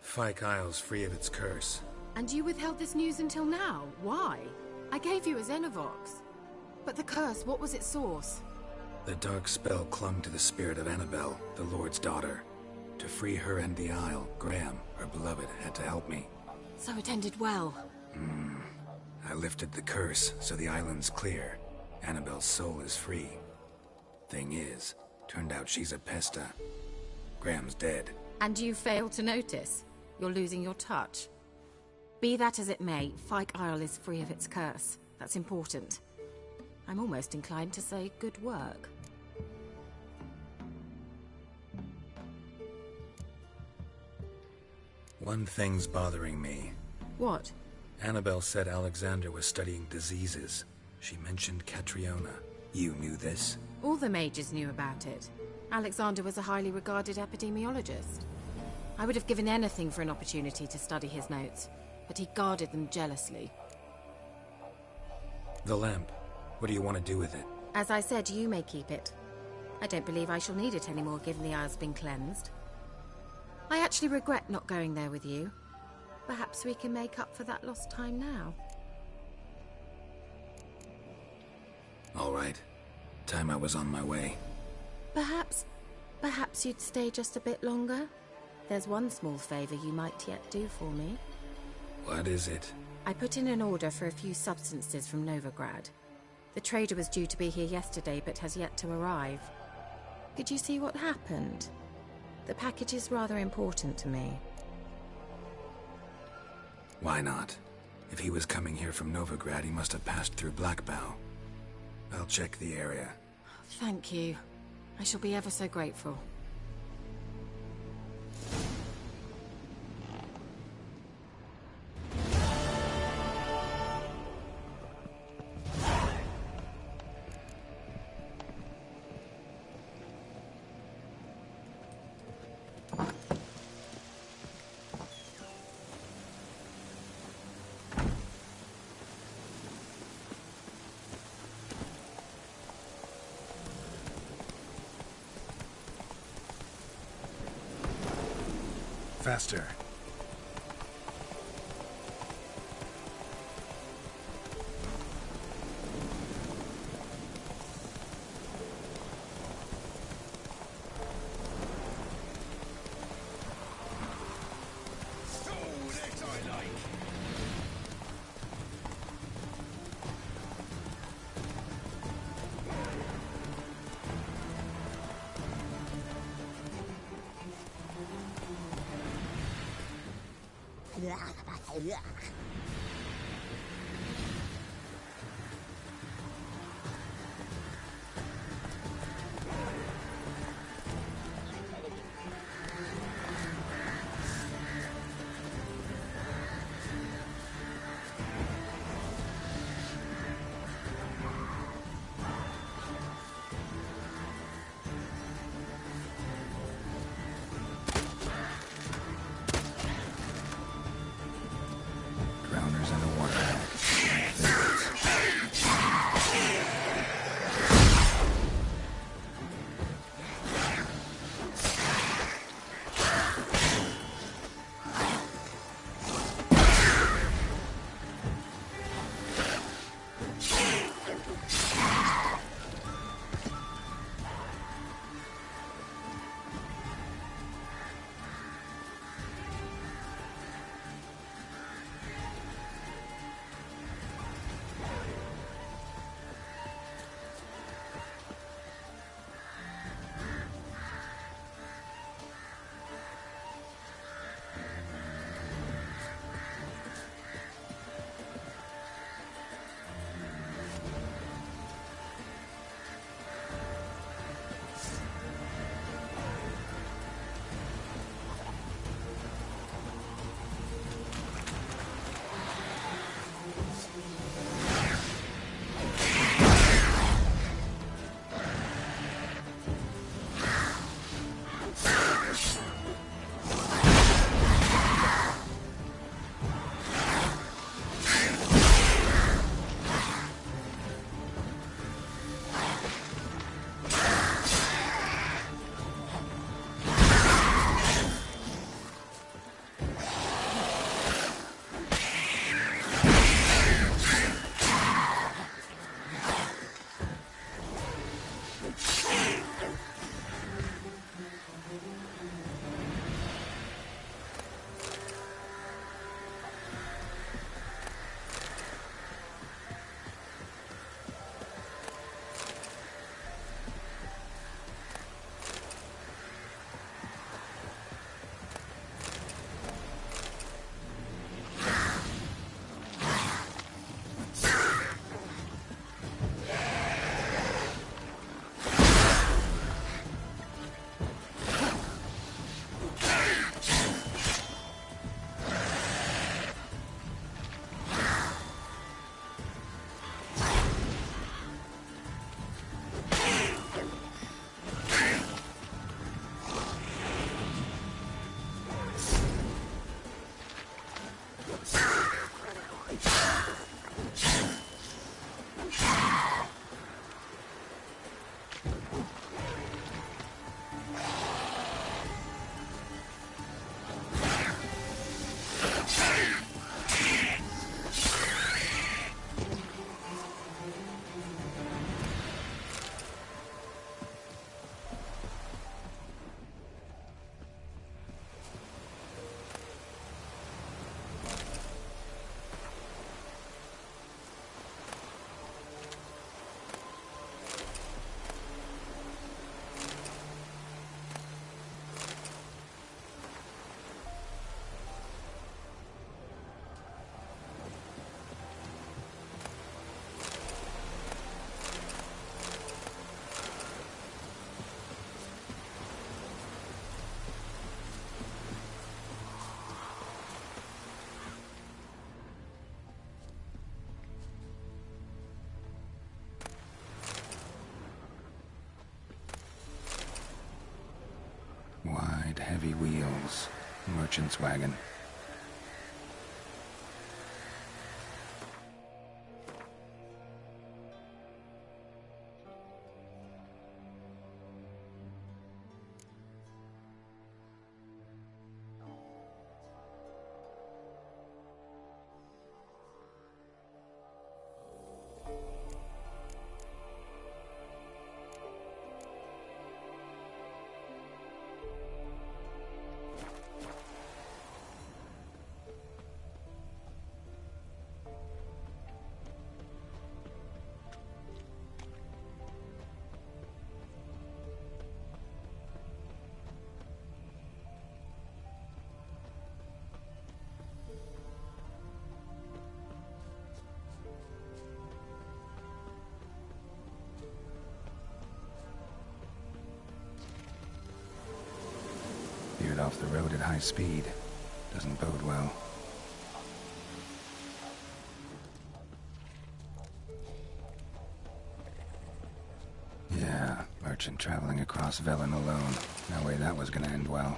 [SPEAKER 3] Fyke Isle's free of its curse.
[SPEAKER 4] And you withheld this news until now? Why? I gave you a Xenovox. But the curse, what was its source?
[SPEAKER 3] The dark spell clung to the spirit of Annabelle, the Lord's daughter. To free her and the Isle, Graham, her beloved, had to help me.
[SPEAKER 4] So it ended well.
[SPEAKER 3] I lifted the curse, so the island's clear. Annabelle's soul is free. Thing is, turned out she's a Pesta. Graham's dead.
[SPEAKER 4] And you failed to notice? You're losing your touch. Be that as it may, Fyke Isle is free of its curse. That's important. I'm almost inclined to say good work.
[SPEAKER 3] One thing's bothering me.
[SPEAKER 4] What?
[SPEAKER 3] Annabelle said Alexander was studying diseases. She mentioned Catriona. You knew this?
[SPEAKER 4] All the mages knew about it. Alexander was a highly regarded epidemiologist. I would have given anything for an opportunity to study his notes, but he guarded them jealously.
[SPEAKER 3] The lamp. What do you want to do with it?
[SPEAKER 4] As I said, you may keep it. I don't believe I shall need it anymore, given the Isle's been cleansed. I actually regret not going there with you. Perhaps we can make up for that lost time now.
[SPEAKER 3] All right. Time I was on my way.
[SPEAKER 4] Perhaps you'd stay just a bit longer? There's one small favor you might yet do for me.
[SPEAKER 3] What is it?
[SPEAKER 4] I put in an order for a few substances from Novigrad. The trader was due to be here yesterday, but has yet to arrive. Could you see what happened? The package is rather important to me.
[SPEAKER 3] Why not? If he was coming here from Novigrad, he must have passed through Blackbough. I'll check the area.
[SPEAKER 4] Thank you. I shall be ever so grateful.
[SPEAKER 3] Faster. merchant's wagon. Veered off the road at high speed. Doesn't bode well. Yeah, merchant traveling across Velen alone. No way that was gonna end well.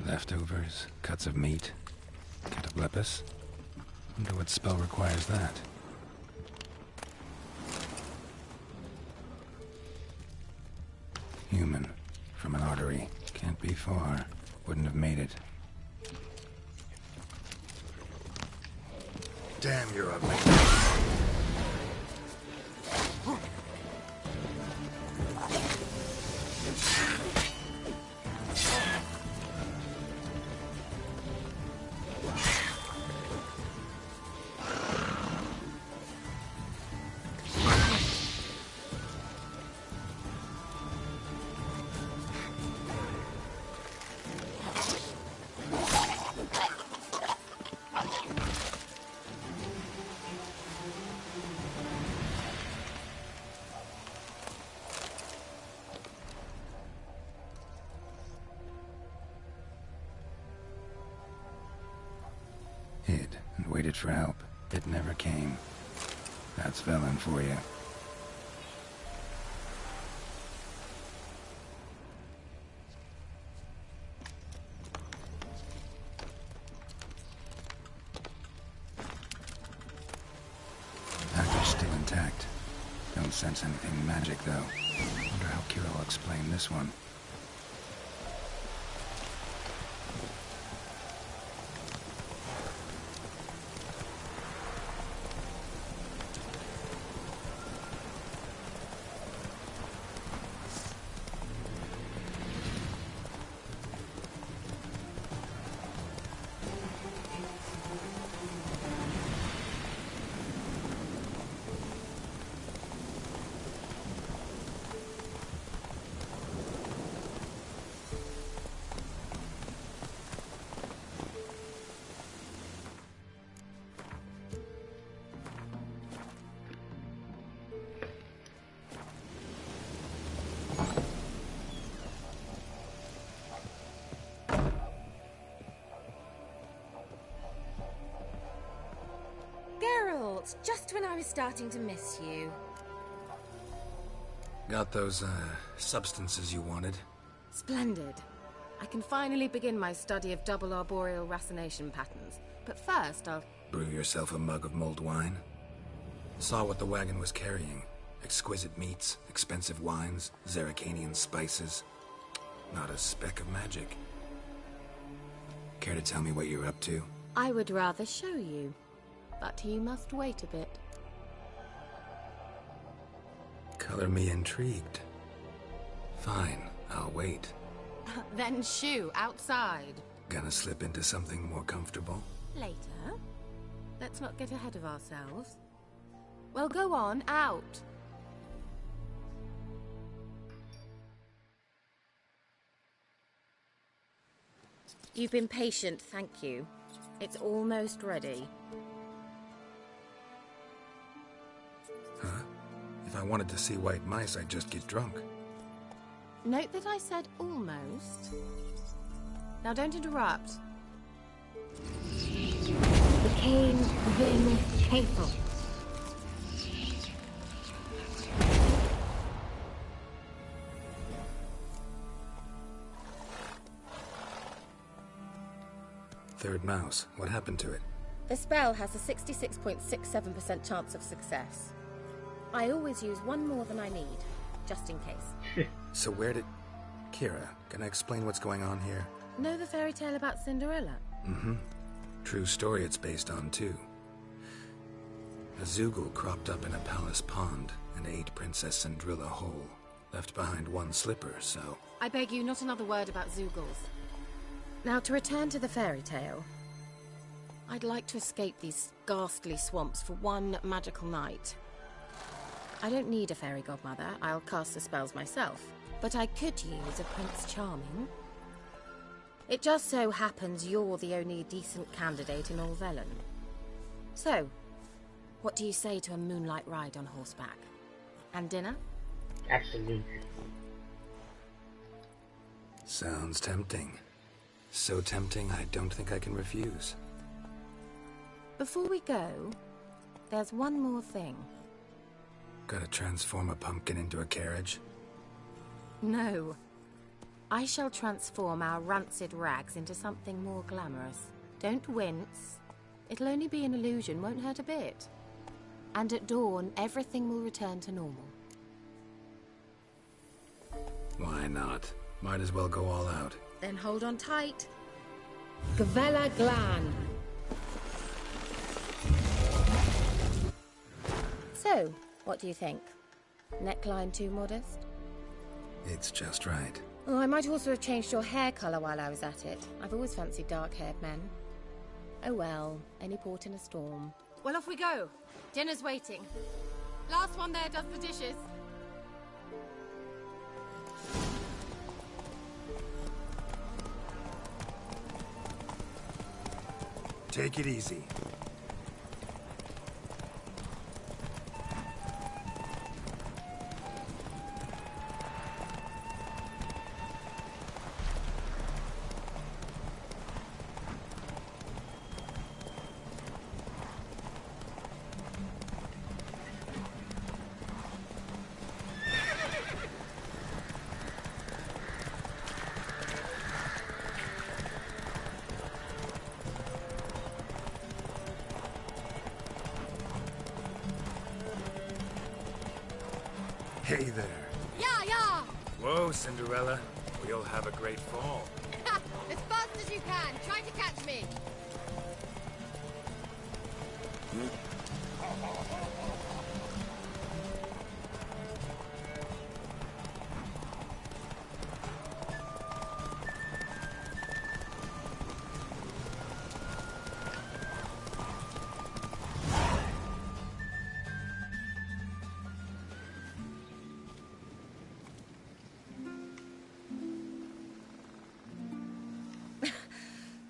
[SPEAKER 3] Leftovers, cuts of meat, cataplepis. Wonder what spell requires that. Human, from an artery. Can't be far. Wouldn't have made it.
[SPEAKER 12] Damn, you're ugly.
[SPEAKER 3] Hid and waited for help. It never came. That's Velen for you. Package still intact. Don't sense anything magic, though. Wonder how Kira will explain this one.
[SPEAKER 4] Geralt, just when I was starting to miss you.
[SPEAKER 3] Got those, substances you wanted?
[SPEAKER 4] Splendid. I can finally begin my study of double arboreal racination patterns. But first, I'll...
[SPEAKER 3] Brew yourself a mug of mulled wine? Saw what the wagon was carrying. Exquisite meats, expensive wines, Zerrikanian spices. Not a speck of magic. Care to tell me what you're up to?
[SPEAKER 4] I would rather show you. But you must wait a bit.
[SPEAKER 3] Color me intrigued. Fine, I'll wait.
[SPEAKER 4] Then shoo, outside.
[SPEAKER 3] Gonna slip into something more comfortable?
[SPEAKER 4] Later. Let's not get ahead of ourselves. Well, go on, out. You've been patient, thank you. It's almost ready.
[SPEAKER 3] Huh? If I wanted to see white mice, I'd just get drunk.
[SPEAKER 4] Note that I said almost. Now don't interrupt.
[SPEAKER 5] Became very painful.
[SPEAKER 3] third mouse. What happened to it?
[SPEAKER 4] The spell has a 66.67% chance of success. I always use one more than I need, just in case.
[SPEAKER 3] So where did... Kira, can I explain what's going on here?
[SPEAKER 4] Know the fairy tale about Cinderella?
[SPEAKER 3] Mm-hmm. True story it's based on, too. A Zoogle cropped up in a palace pond and ate Princess Cinderella whole. Left behind one slipper, so...
[SPEAKER 4] I beg you, not another word about Zoogles. Now, to return to the fairy tale, I'd like to escape these ghastly swamps for one magical night. I don't need a fairy godmother, I'll cast the spells myself. But I could use a Prince Charming. It just so happens you're the only decent candidate in all Velen. So, what do you say to a moonlight ride on horseback? And dinner?
[SPEAKER 6] Absolutely.
[SPEAKER 3] Sounds tempting. So tempting, I don't think I can refuse.
[SPEAKER 4] Before we go, there's one more thing.
[SPEAKER 3] Gotta transform a pumpkin into a carriage?
[SPEAKER 4] No. I shall transform our rancid rags into something more glamorous. Don't wince. It'll only be an illusion, won't hurt a bit. And at dawn, everything will return to normal.
[SPEAKER 3] Why not? Might as well go all out.
[SPEAKER 4] Then hold on tight. Gavella Glan. So, what do you think? Neckline too modest?
[SPEAKER 3] It's just right.
[SPEAKER 4] Oh, I might also have changed your hair colour while I was at it. I've always fancied dark-haired men. Oh well, any port in a storm. Well, off we go. Dinner's waiting. Last one there does the dishes.
[SPEAKER 3] Take it easy. Hey there.
[SPEAKER 4] Yeah!
[SPEAKER 3] Whoa, Cinderella. We'll have a great fall.
[SPEAKER 4] As fast as you can. Try to catch me.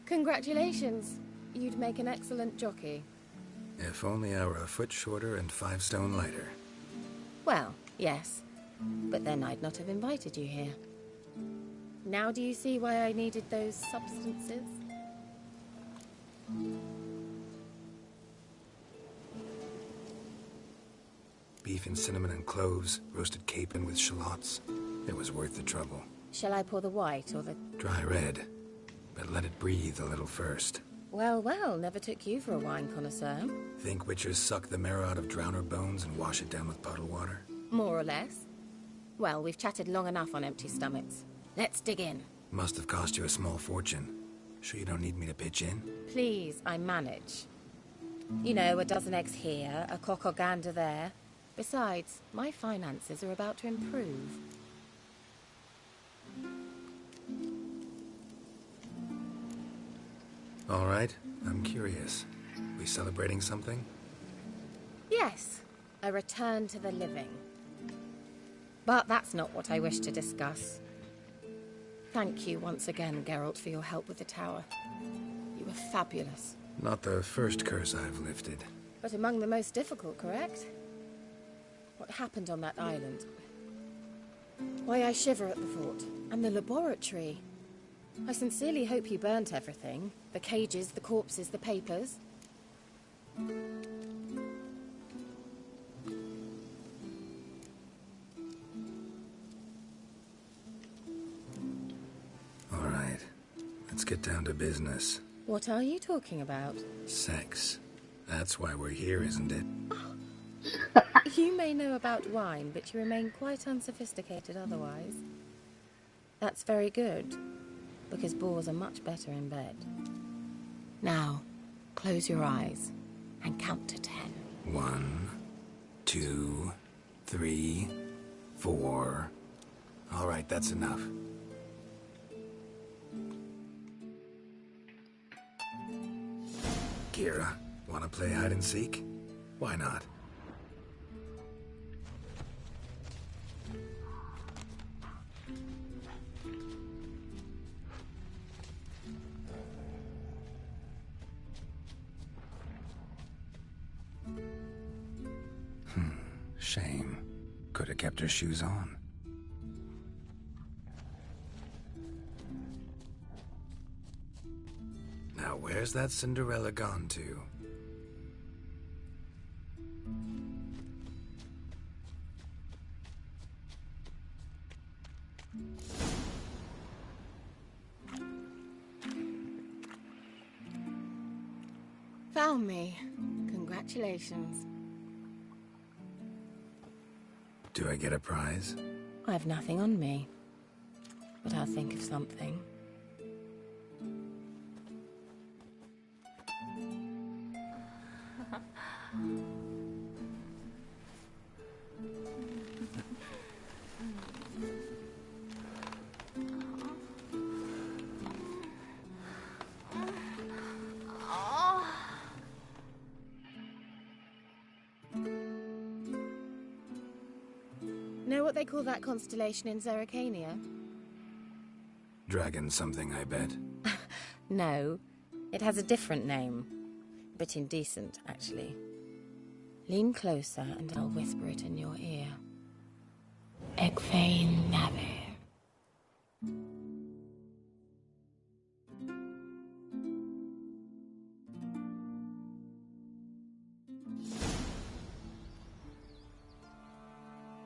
[SPEAKER 4] Congratulations. You'd make an excellent jockey.
[SPEAKER 3] If only I were a foot shorter and 5 stone lighter.
[SPEAKER 4] Well, yes. But then I'd not have invited you here. Now do you see why I needed those substances?
[SPEAKER 3] Beef and cinnamon and cloves, roasted capon with shallots. It was worth the trouble.
[SPEAKER 4] Shall I pour the white or the...
[SPEAKER 3] Dry red. But let it breathe a little first.
[SPEAKER 4] Well, never took you for a wine connoisseur.
[SPEAKER 3] Think witchers suck the marrow out of drowner bones and wash it down with puddle water?
[SPEAKER 4] More or less. Well, we've chatted long enough on empty stomachs. Let's dig in.
[SPEAKER 3] Must have cost you a small fortune. Sure you don't need me to pitch in?
[SPEAKER 4] Please, I manage. You know, a dozen eggs here, a cock or gander there. Besides, my finances are about to improve.
[SPEAKER 3] All right, I'm curious. We celebrating something?
[SPEAKER 4] Yes, a return to the living. But that's not what I wish to discuss. Thank you once again, Geralt, for your help with the tower. You were fabulous.
[SPEAKER 3] Not the first curse I've lifted.
[SPEAKER 4] But among the most difficult, correct? What happened on that island? Why, I shiver at the thought. And the laboratory. I sincerely hope you burnt everything. The cages, the corpses, the papers.
[SPEAKER 3] All right. Let's get down to business.
[SPEAKER 4] What are you talking about?
[SPEAKER 3] Sex. That's why we're here, isn't it?
[SPEAKER 4] You may know about wine, but you remain quite unsophisticated otherwise. That's very good, because boars are much better in bed. Now, close your eyes and count to 10.
[SPEAKER 3] 1, 2, 3, 4. All right, that's enough. Kira, wanna play hide and seek? Why not? Shame. Could have kept her shoes on. Now, where's that Cinderella gone to?
[SPEAKER 4] Found me. Congratulations.
[SPEAKER 3] Do I get a prize?
[SPEAKER 4] I have nothing on me, but I'll think of something. Know what they call that constellation in Zerrikania?
[SPEAKER 3] Dragon something, I bet.
[SPEAKER 4] No, it has a different name. A bit indecent, actually. Lean closer and I'll whisper it in your ear. Egfain Navi.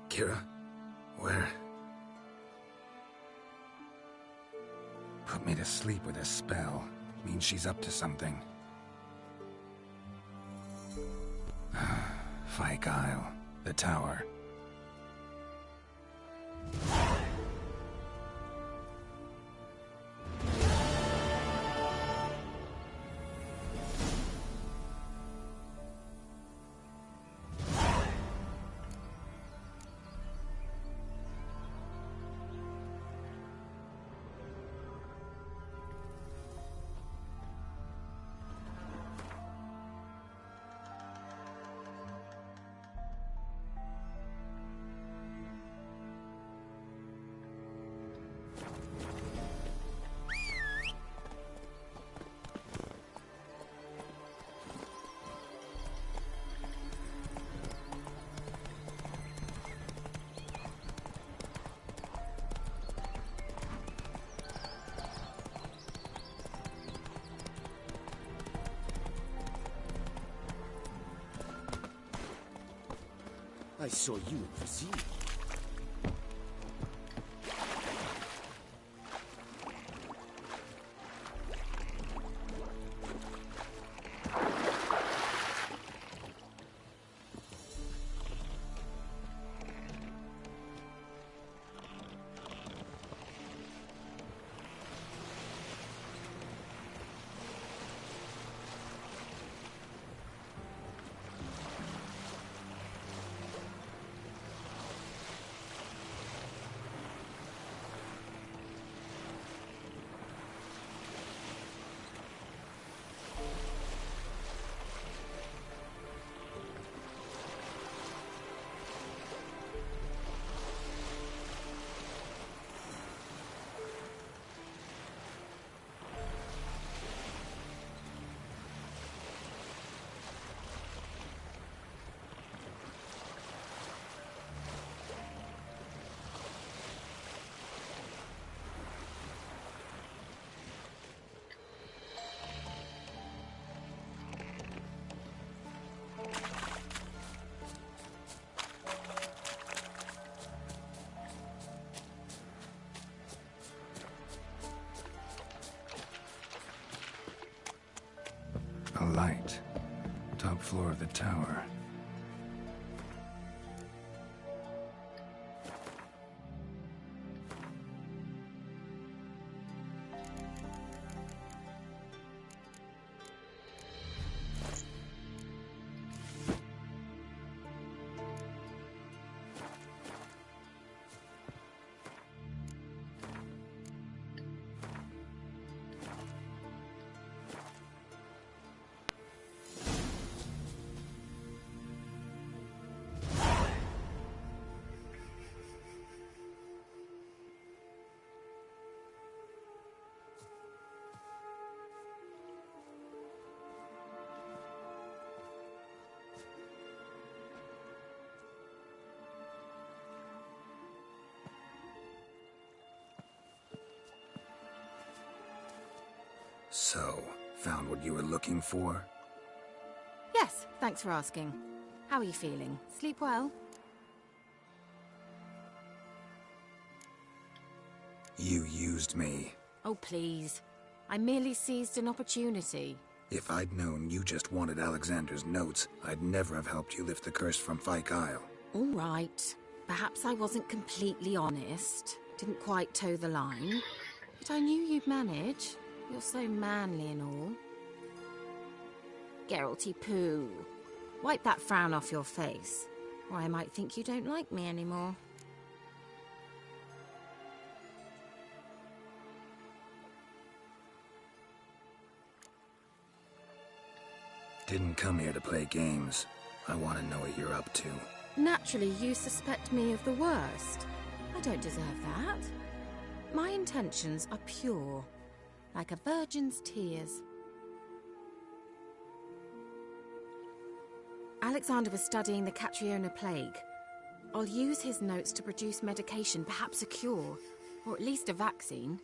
[SPEAKER 3] Kira? Where? Put me to sleep with a spell. Means she's up to something. Fyke Isle. The tower.
[SPEAKER 10] I saw you in Vizir.
[SPEAKER 3] light. Top floor of the tower. So, found what you were looking for?
[SPEAKER 4] Yes, thanks for asking. How are you feeling? Sleep well?
[SPEAKER 3] You used me.
[SPEAKER 4] Oh, please. I merely seized an opportunity.
[SPEAKER 3] If I'd known you just wanted Alexander's notes, I'd never have helped you lift the curse from Fyke Isle.
[SPEAKER 4] All right. Perhaps I wasn't completely honest. Didn't quite toe the line. But I knew you'd manage. You're so manly and all. Geralty Pooh. Wipe that frown off your face, or I might think you don't like me anymore.
[SPEAKER 3] Didn't come here to play games. I want to know what you're up to.
[SPEAKER 4] Naturally, you suspect me of the worst. I don't deserve that. My intentions are pure, like a virgin's tears. Alexander was studying the Catriona plague. I'll use his notes to produce medication, perhaps a cure, or at least a vaccine.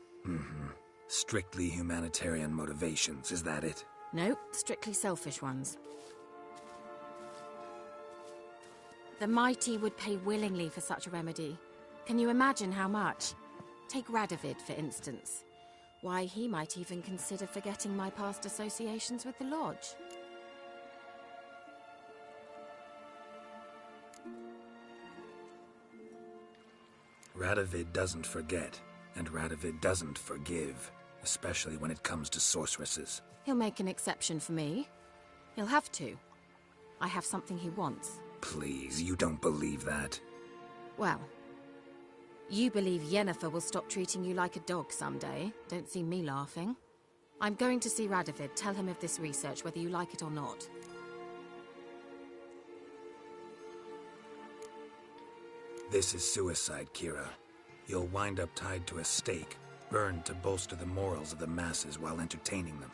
[SPEAKER 3] Strictly humanitarian motivations, is that it?
[SPEAKER 4] Nope, strictly selfish ones. The mighty would pay willingly for such a remedy. Can you imagine how much? Take Radovid, for instance. Why, he might even consider forgetting my past associations with the Lodge.
[SPEAKER 3] Radovid doesn't forget, and Radovid doesn't forgive, especially when it comes to sorceresses.
[SPEAKER 4] He'll make an exception for me. He'll have to. I have something he wants.
[SPEAKER 3] Please, you don't believe that.
[SPEAKER 4] Well, you believe Yennefer will stop treating you like a dog someday. Don't see me laughing. I'm going to see Radovid, tell him of this research, whether you like it or not.
[SPEAKER 3] This is suicide, Kira. You'll wind up tied to a stake, burned to bolster the morals of the masses while entertaining them.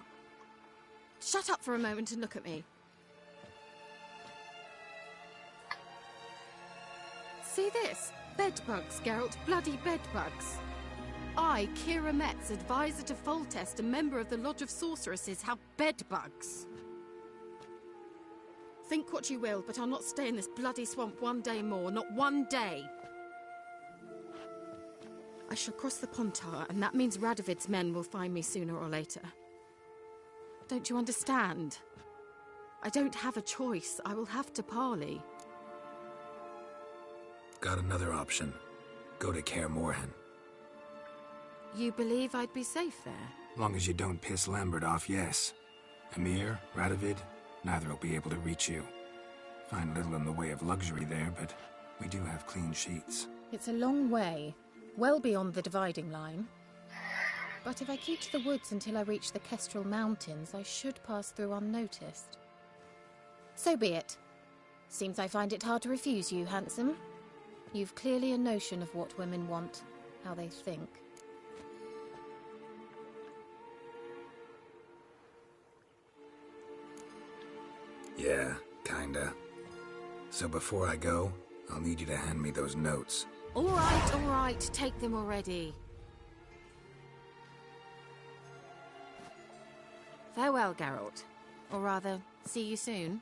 [SPEAKER 4] Shut up for a moment and look at me. See this? Bedbugs, Geralt. Bloody bedbugs. I, Kira Metz, advisor to Foltest, a member of the Lodge of Sorceresses, have bedbugs. Think what you will, but I'll not stay in this bloody swamp one day more. Not one day. I shall cross the Pontar, and that means Radovid's men will find me sooner or later. Don't you understand? I don't have a choice. I will have to parley.
[SPEAKER 3] Got another option. Go to Kaer Morhen.
[SPEAKER 4] You believe I'd be safe there?
[SPEAKER 3] Long as you don't piss Lambert off, yes. Emhyr, Radovid, neither will be able to reach you. Find little in the way of luxury there, but we do have clean sheets.
[SPEAKER 4] It's a long way, well beyond the dividing line. But if I keep to the woods until I reach the Kestrel Mountains, I should pass through unnoticed. So be it. Seems I find it hard to refuse you, handsome. You've clearly a notion of what women want, how they think.
[SPEAKER 3] Yeah, kinda. So before I go, I'll need you to hand me those notes.
[SPEAKER 4] All right, take them already. Farewell, Geralt. Or rather, see you soon.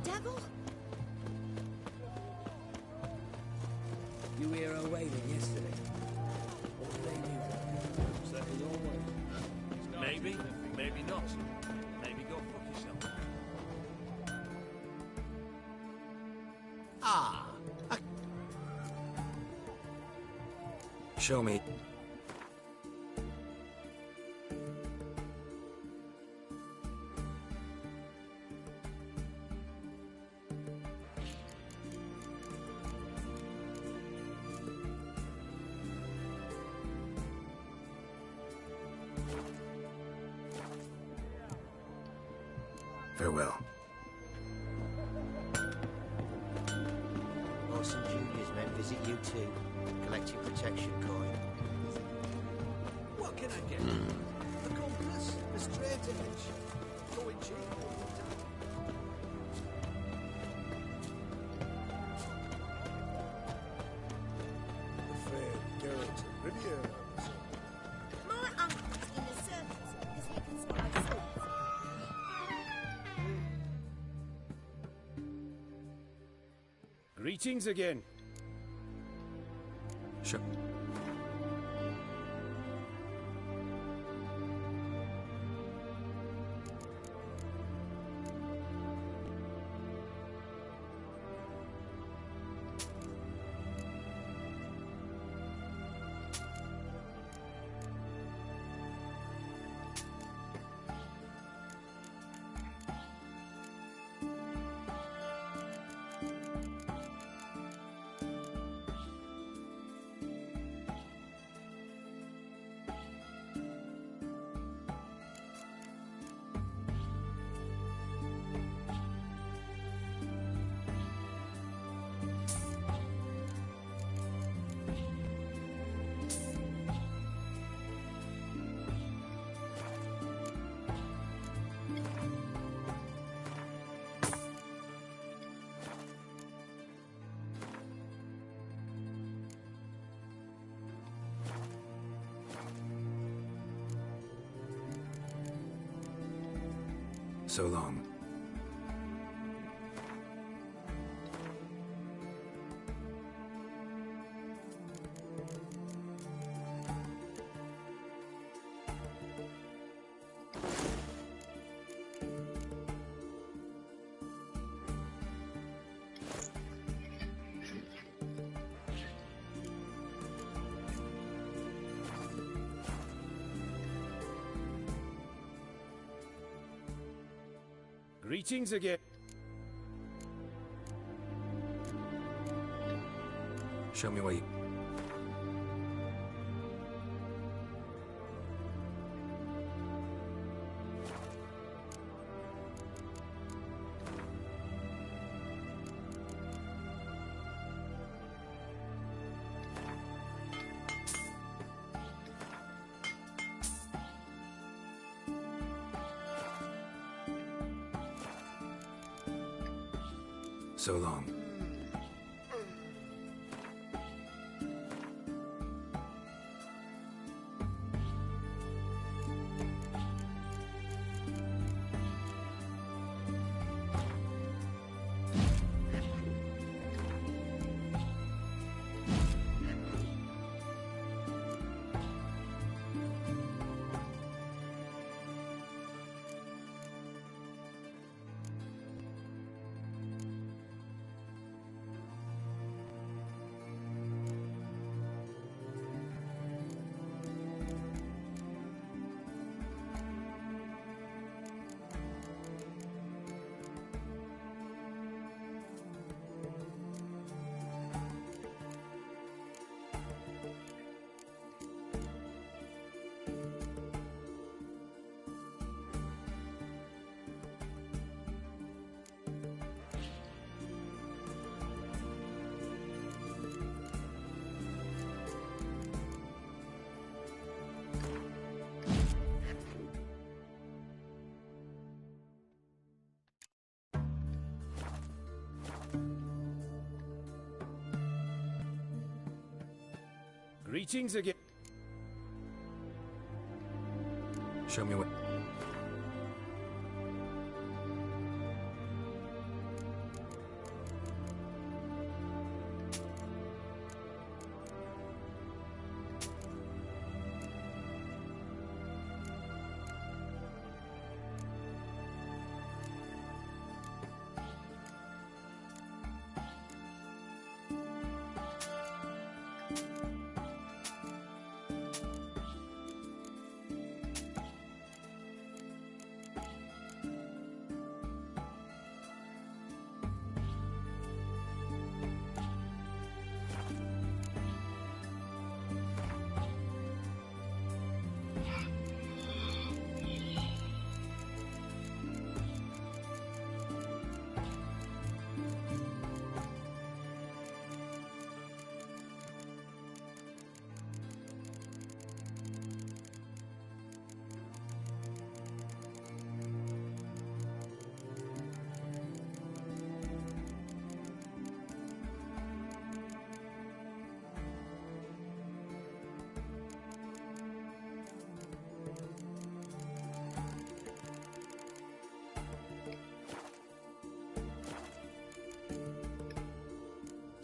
[SPEAKER 15] devil?
[SPEAKER 3] You hear her wailing yesterday? What do they do?
[SPEAKER 16] Set his own way. Maybe, maybe not. Maybe go fuck yourself.
[SPEAKER 12] Ah!
[SPEAKER 3] Show me. Farewell.
[SPEAKER 17] Orson Jr.'s men visit you too. Collect your protection coin.
[SPEAKER 12] What can I get? A compass? A straight edge? Going cheap?
[SPEAKER 10] Afraid Geralt of Rivia.
[SPEAKER 15] My uncle's in the circus because he can spy swords.
[SPEAKER 16] Greetings again.
[SPEAKER 3] Sure. So long.
[SPEAKER 16] Greetings again.
[SPEAKER 3] Show me where you... So long.
[SPEAKER 16] Greetings again.
[SPEAKER 3] Show me what...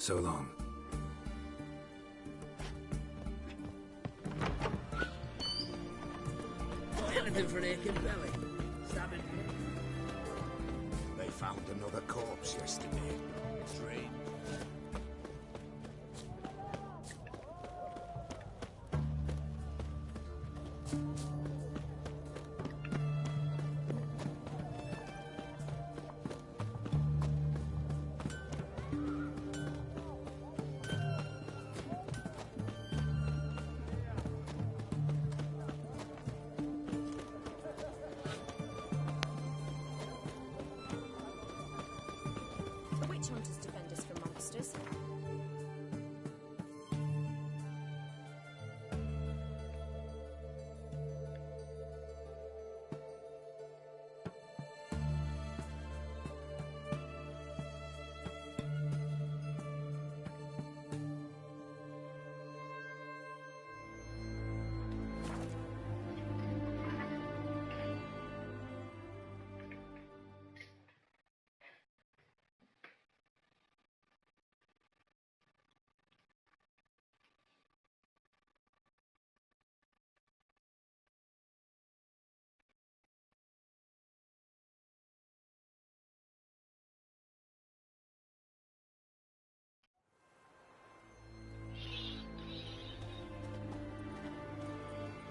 [SPEAKER 3] So long.
[SPEAKER 18] Anything for an aching belly. Stab it.
[SPEAKER 12] They found another corpse yesterday.
[SPEAKER 16] Strange.
[SPEAKER 15] The witch hunters defend us from monsters.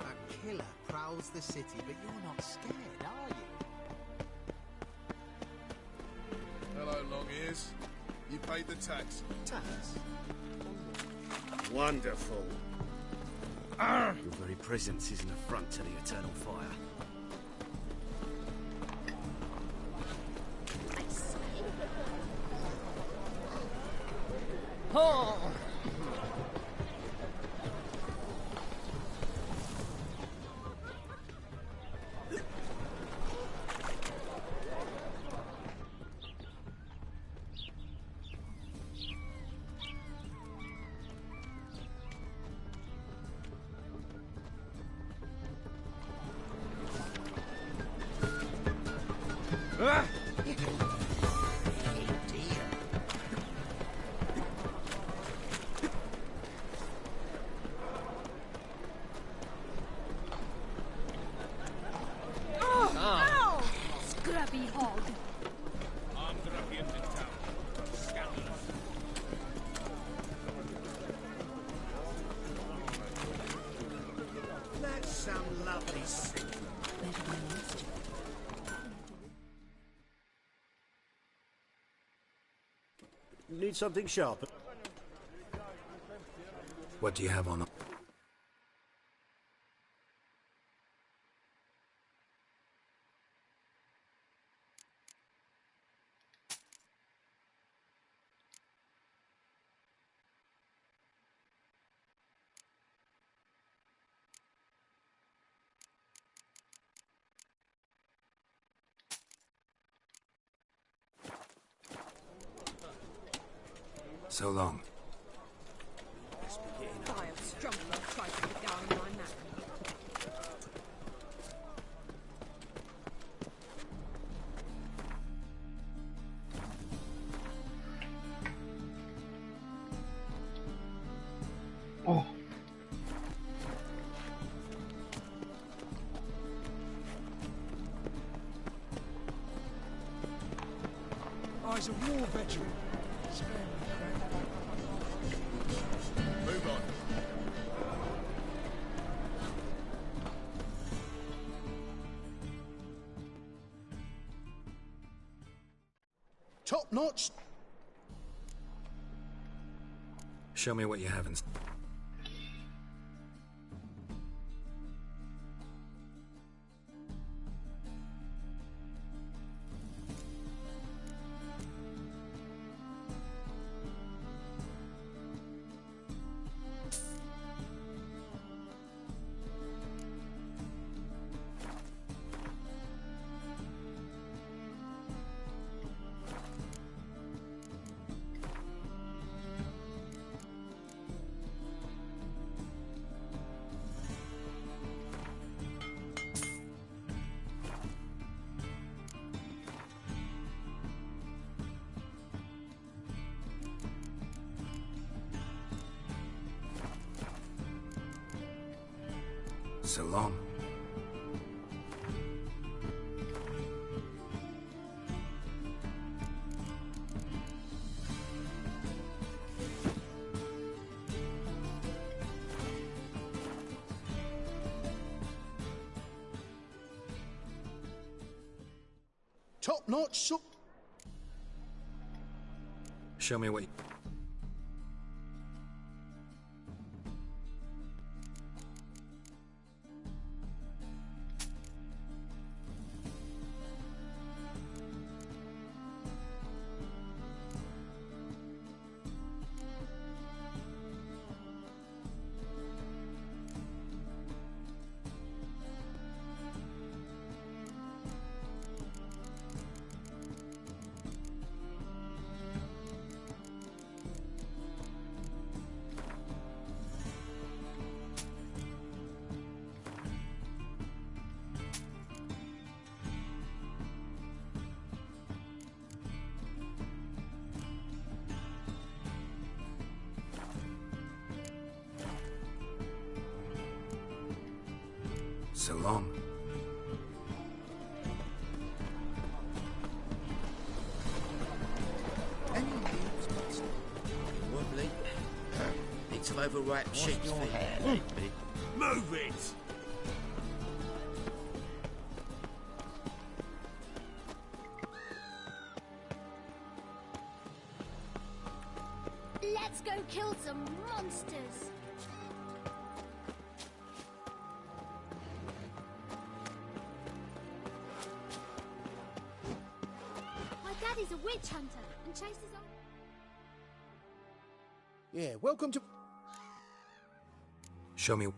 [SPEAKER 12] A killer prowls the city, but you're not scared, are you?
[SPEAKER 19] Hello, long ears. You paid the tax.
[SPEAKER 12] Tax?
[SPEAKER 11] Wonderful.
[SPEAKER 12] Arr!
[SPEAKER 11] Your very presence is an affront to the eternal fire.
[SPEAKER 18] Oh!
[SPEAKER 12] Ah!
[SPEAKER 15] Ow! Scrubby hog.
[SPEAKER 16] Armed ruffians in town. Scandalous.
[SPEAKER 12] That's some lovely soup.
[SPEAKER 11] Need something sharp.
[SPEAKER 3] What do you have on the... So long.
[SPEAKER 15] Vile strumpler tried to get down my man.
[SPEAKER 6] Oh.
[SPEAKER 10] Oh, he's a war veteran.
[SPEAKER 19] Move on.
[SPEAKER 12] Top notch.
[SPEAKER 3] Show me what you have in... So long.
[SPEAKER 12] Top-notch
[SPEAKER 3] Show me what you... So long.
[SPEAKER 18] Any news, Master? Wobbly. Bits of overripe sheep's feet.
[SPEAKER 16] Move it!
[SPEAKER 15] Let's go kill some monsters. My daddy's a witch hunter and chases on.
[SPEAKER 12] Yeah, welcome to...
[SPEAKER 3] Show me...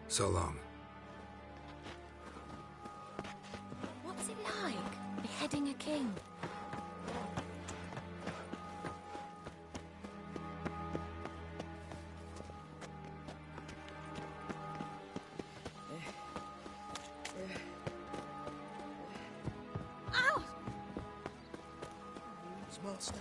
[SPEAKER 3] So long.
[SPEAKER 4] What's it like, beheading a king?
[SPEAKER 15] Ow!
[SPEAKER 12] Master.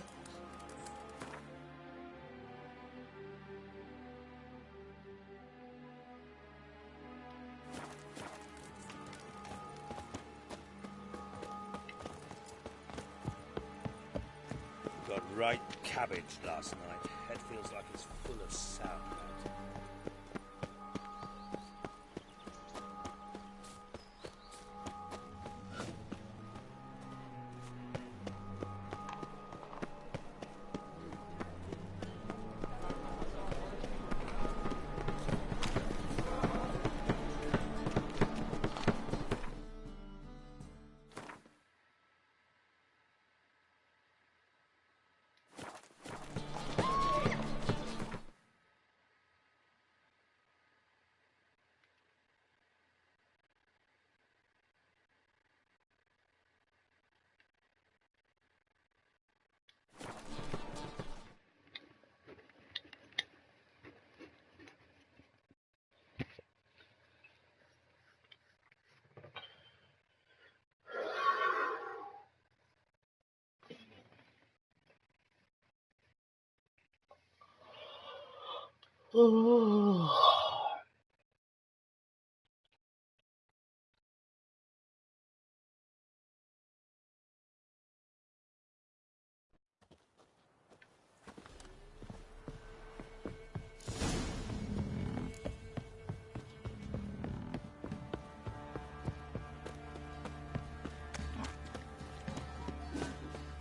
[SPEAKER 11] Got right cabbage last night. Head feels like it's full of sauerkraut.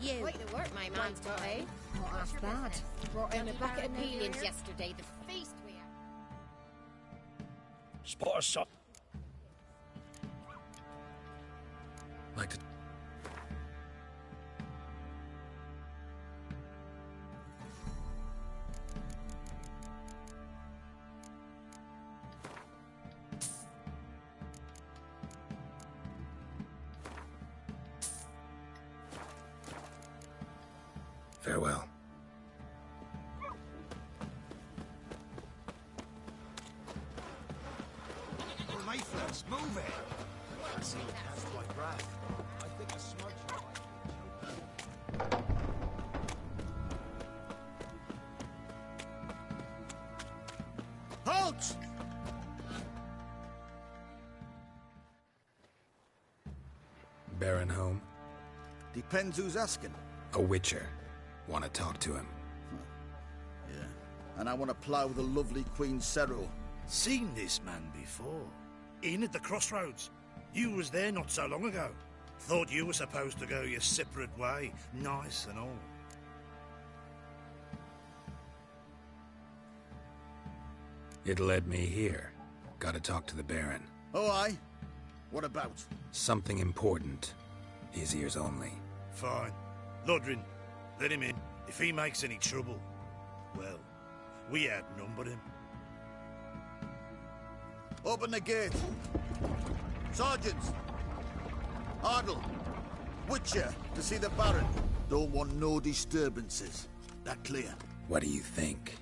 [SPEAKER 20] You. Quite the work my man's got, eh?
[SPEAKER 15] Not half bad.
[SPEAKER 20] Brought in a bucket of peelings yesterday. The feast we had.
[SPEAKER 11] Spot us up.
[SPEAKER 3] Like to... Farewell.
[SPEAKER 12] Let's move it. I see the cat's quite breath. I think a smudge. Halt!
[SPEAKER 3] Baron home?
[SPEAKER 2] Depends who's asking.
[SPEAKER 3] A witcher. Want to talk to him.
[SPEAKER 2] Yeah. And I want to plough the lovely Queen Cero.
[SPEAKER 21] Seen this man before. In at the crossroads. You was there not so long ago. Thought you were supposed to go your separate way. Nice and all.
[SPEAKER 3] It led me here. Gotta talk to the Baron.
[SPEAKER 2] Oh, aye? What about?
[SPEAKER 3] Something important. His ears only.
[SPEAKER 21] Fine. Lodrin, let him in. If he makes any trouble, well, we outnumber him.
[SPEAKER 2] Open the gate. Sergeants! Ardle! Witcher, to see the Baron. Don't want no disturbances. That clear?
[SPEAKER 3] What do you think?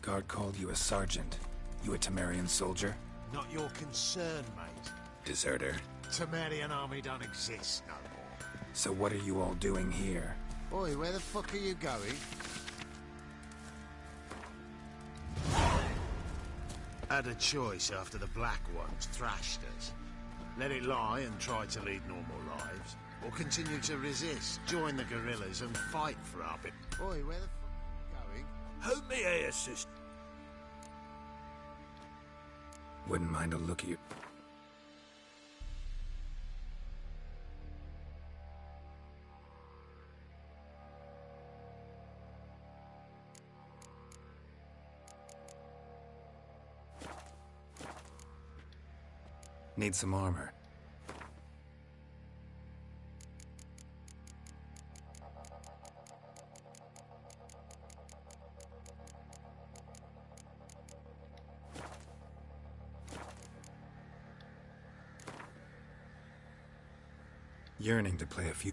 [SPEAKER 3] Guard called you a sergeant. You a Temerian soldier?
[SPEAKER 12] Not your concern, mate.
[SPEAKER 3] Deserter.
[SPEAKER 12] Temerian army don't exist no more.
[SPEAKER 3] So what are you all doing here?
[SPEAKER 12] Oi, where the fuck are you going? Had a choice after the Black Ones thrashed us. Let it lie and try to lead normal lives, or continue to resist, join the guerrillas and fight for our bit. Oi, where the fuck are you going?
[SPEAKER 21] Hold me here, sister.
[SPEAKER 3] Wouldn't mind a look at you. Need some armor. Yearning to play a few...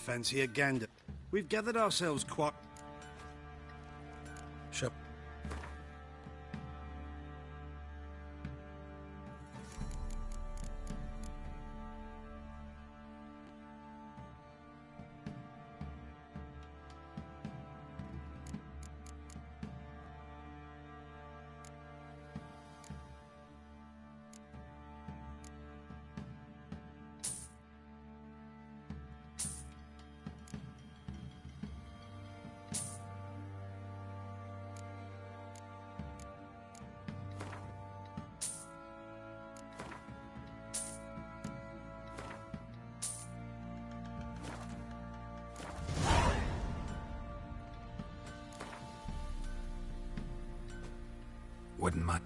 [SPEAKER 21] fancy a gander. We've gathered ourselves quite...
[SPEAKER 3] Shut. Wouldn't mind.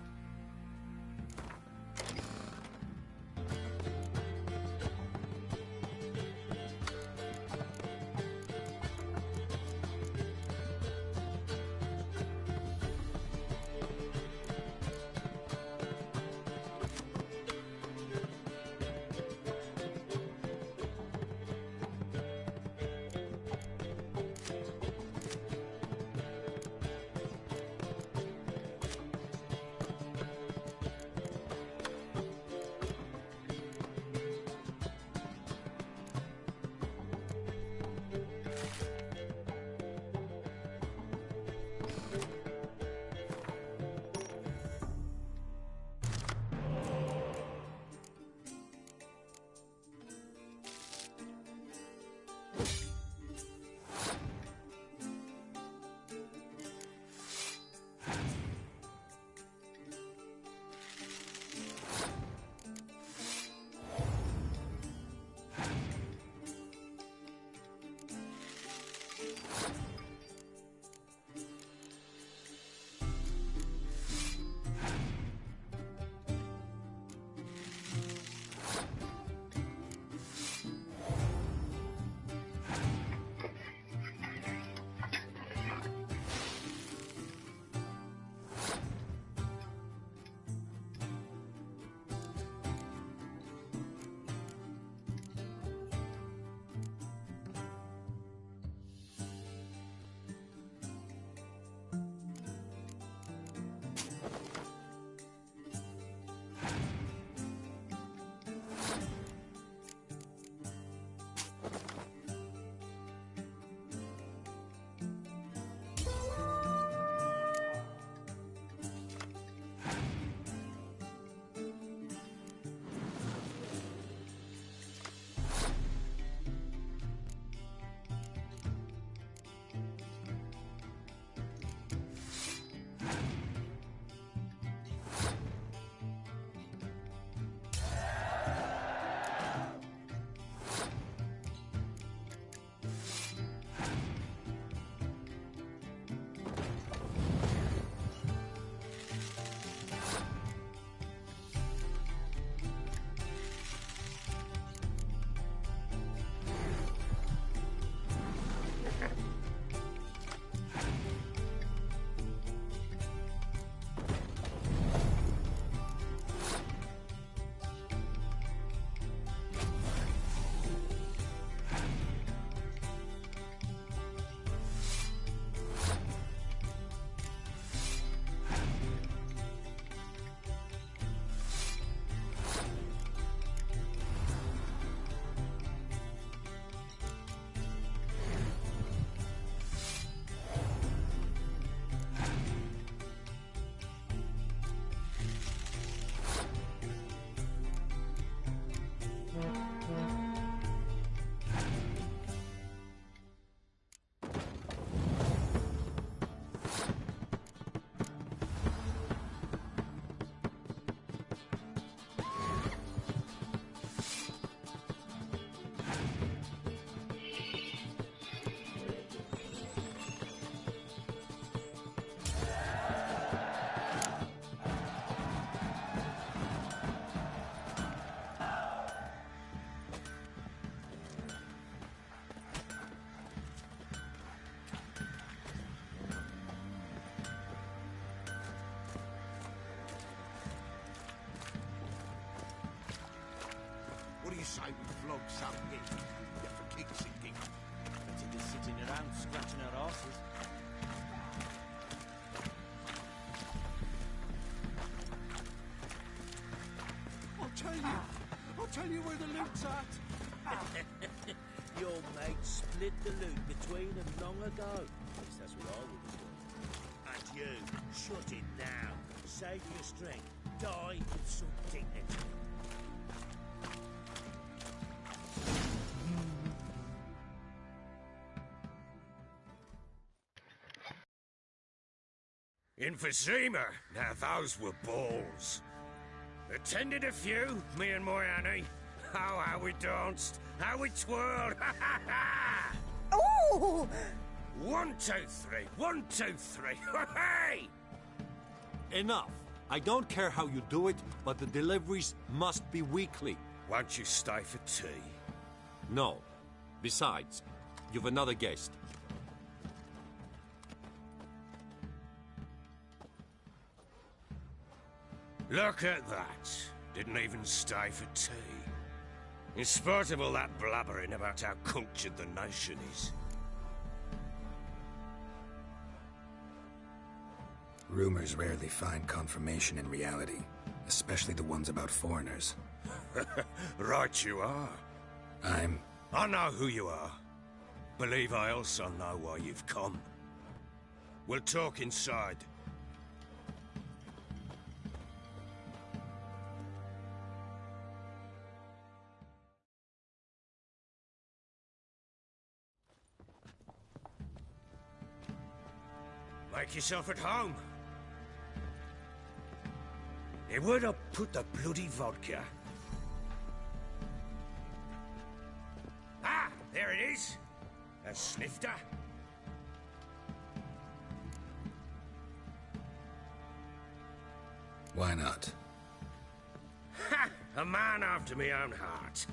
[SPEAKER 2] What do you say we flog some in? Get for keeps thinking.
[SPEAKER 11] just sitting around scratching our asses.
[SPEAKER 10] I'll tell you where the loot's at.
[SPEAKER 11] Your mate split the loot between them long ago. At least that's what I would have done. And you, shut it now. Save your strength. Die with some dignity.
[SPEAKER 9] Emphysema. Now those were balls. Attended a few, me and my Annie. Oh, how we danced, how we twirled.
[SPEAKER 15] Ooh!
[SPEAKER 9] 1, 2, 3. 1, 2, 3. Hey!
[SPEAKER 1] Enough. I don't care how you do it, but the deliveries must be weekly.
[SPEAKER 9] Won't you stay for tea?
[SPEAKER 1] No. Besides, you've another guest.
[SPEAKER 9] Look at that. Didn't even stay for tea. In spite of all that blabbering about how cultured the nation is.
[SPEAKER 3] Rumors rarely find confirmation in reality, especially the ones about foreigners.
[SPEAKER 9] Right you are. I know who you are. Believe I also know why you've come. We'll talk inside. Make yourself at home. Hey, where'd I put the bloody vodka? Ah, there it is. A snifter.
[SPEAKER 3] Why not?
[SPEAKER 9] Ha! A man after my own heart.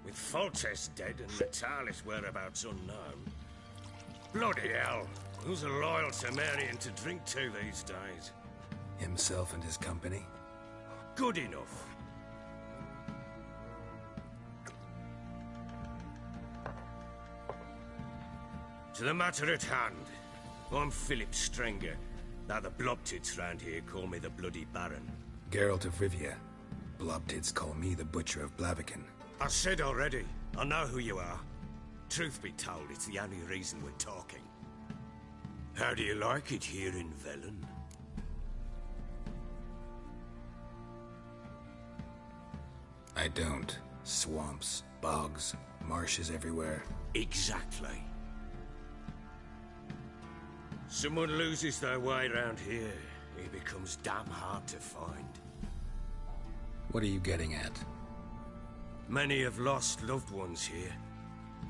[SPEAKER 9] With Foltest dead and Natalis whereabouts unknown. Bloody hell. Who's loyal to Marion to drink to these days?
[SPEAKER 3] Himself and his company?
[SPEAKER 9] Good enough. To the matter at hand. I'm Philip Strenger. Now the Blobtits round here call me the Bloody Baron.
[SPEAKER 3] Geralt of Rivia. Blobtits call me the Butcher of Blaviken.
[SPEAKER 9] I said already, I know who you are. Truth be told, it's the only reason we're talking. How do you like it here in Velen?
[SPEAKER 3] I don't. Swamps, bogs, marshes everywhere.
[SPEAKER 9] Exactly. Someone loses their way around here, he becomes damn hard to find.
[SPEAKER 3] What are you getting at?
[SPEAKER 9] Many have lost loved ones here.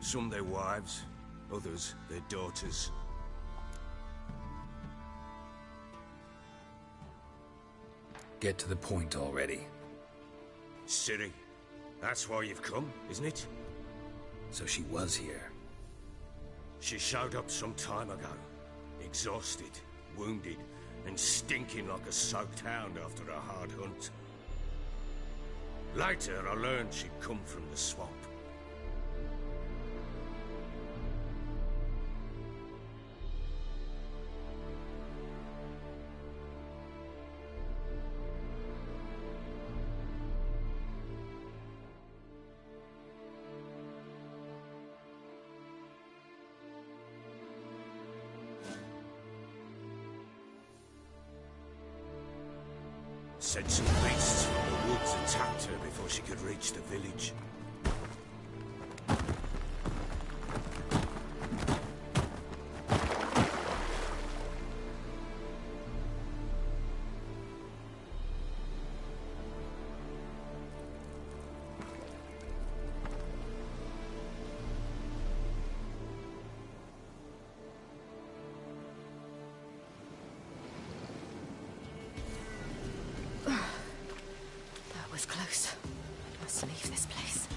[SPEAKER 9] Some their wives, others their daughters.
[SPEAKER 3] Get to the point already.
[SPEAKER 9] Ciri, that's why you've come, isn't it?
[SPEAKER 3] So she was here.
[SPEAKER 9] She showed up some time ago. Exhausted, wounded, and stinking like a soaked hound after a hard hunt. Later, I learned she'd come from the swamp. Said some beasts from the woods attacked her before she could reach the village.
[SPEAKER 4] Close. Must leave this place.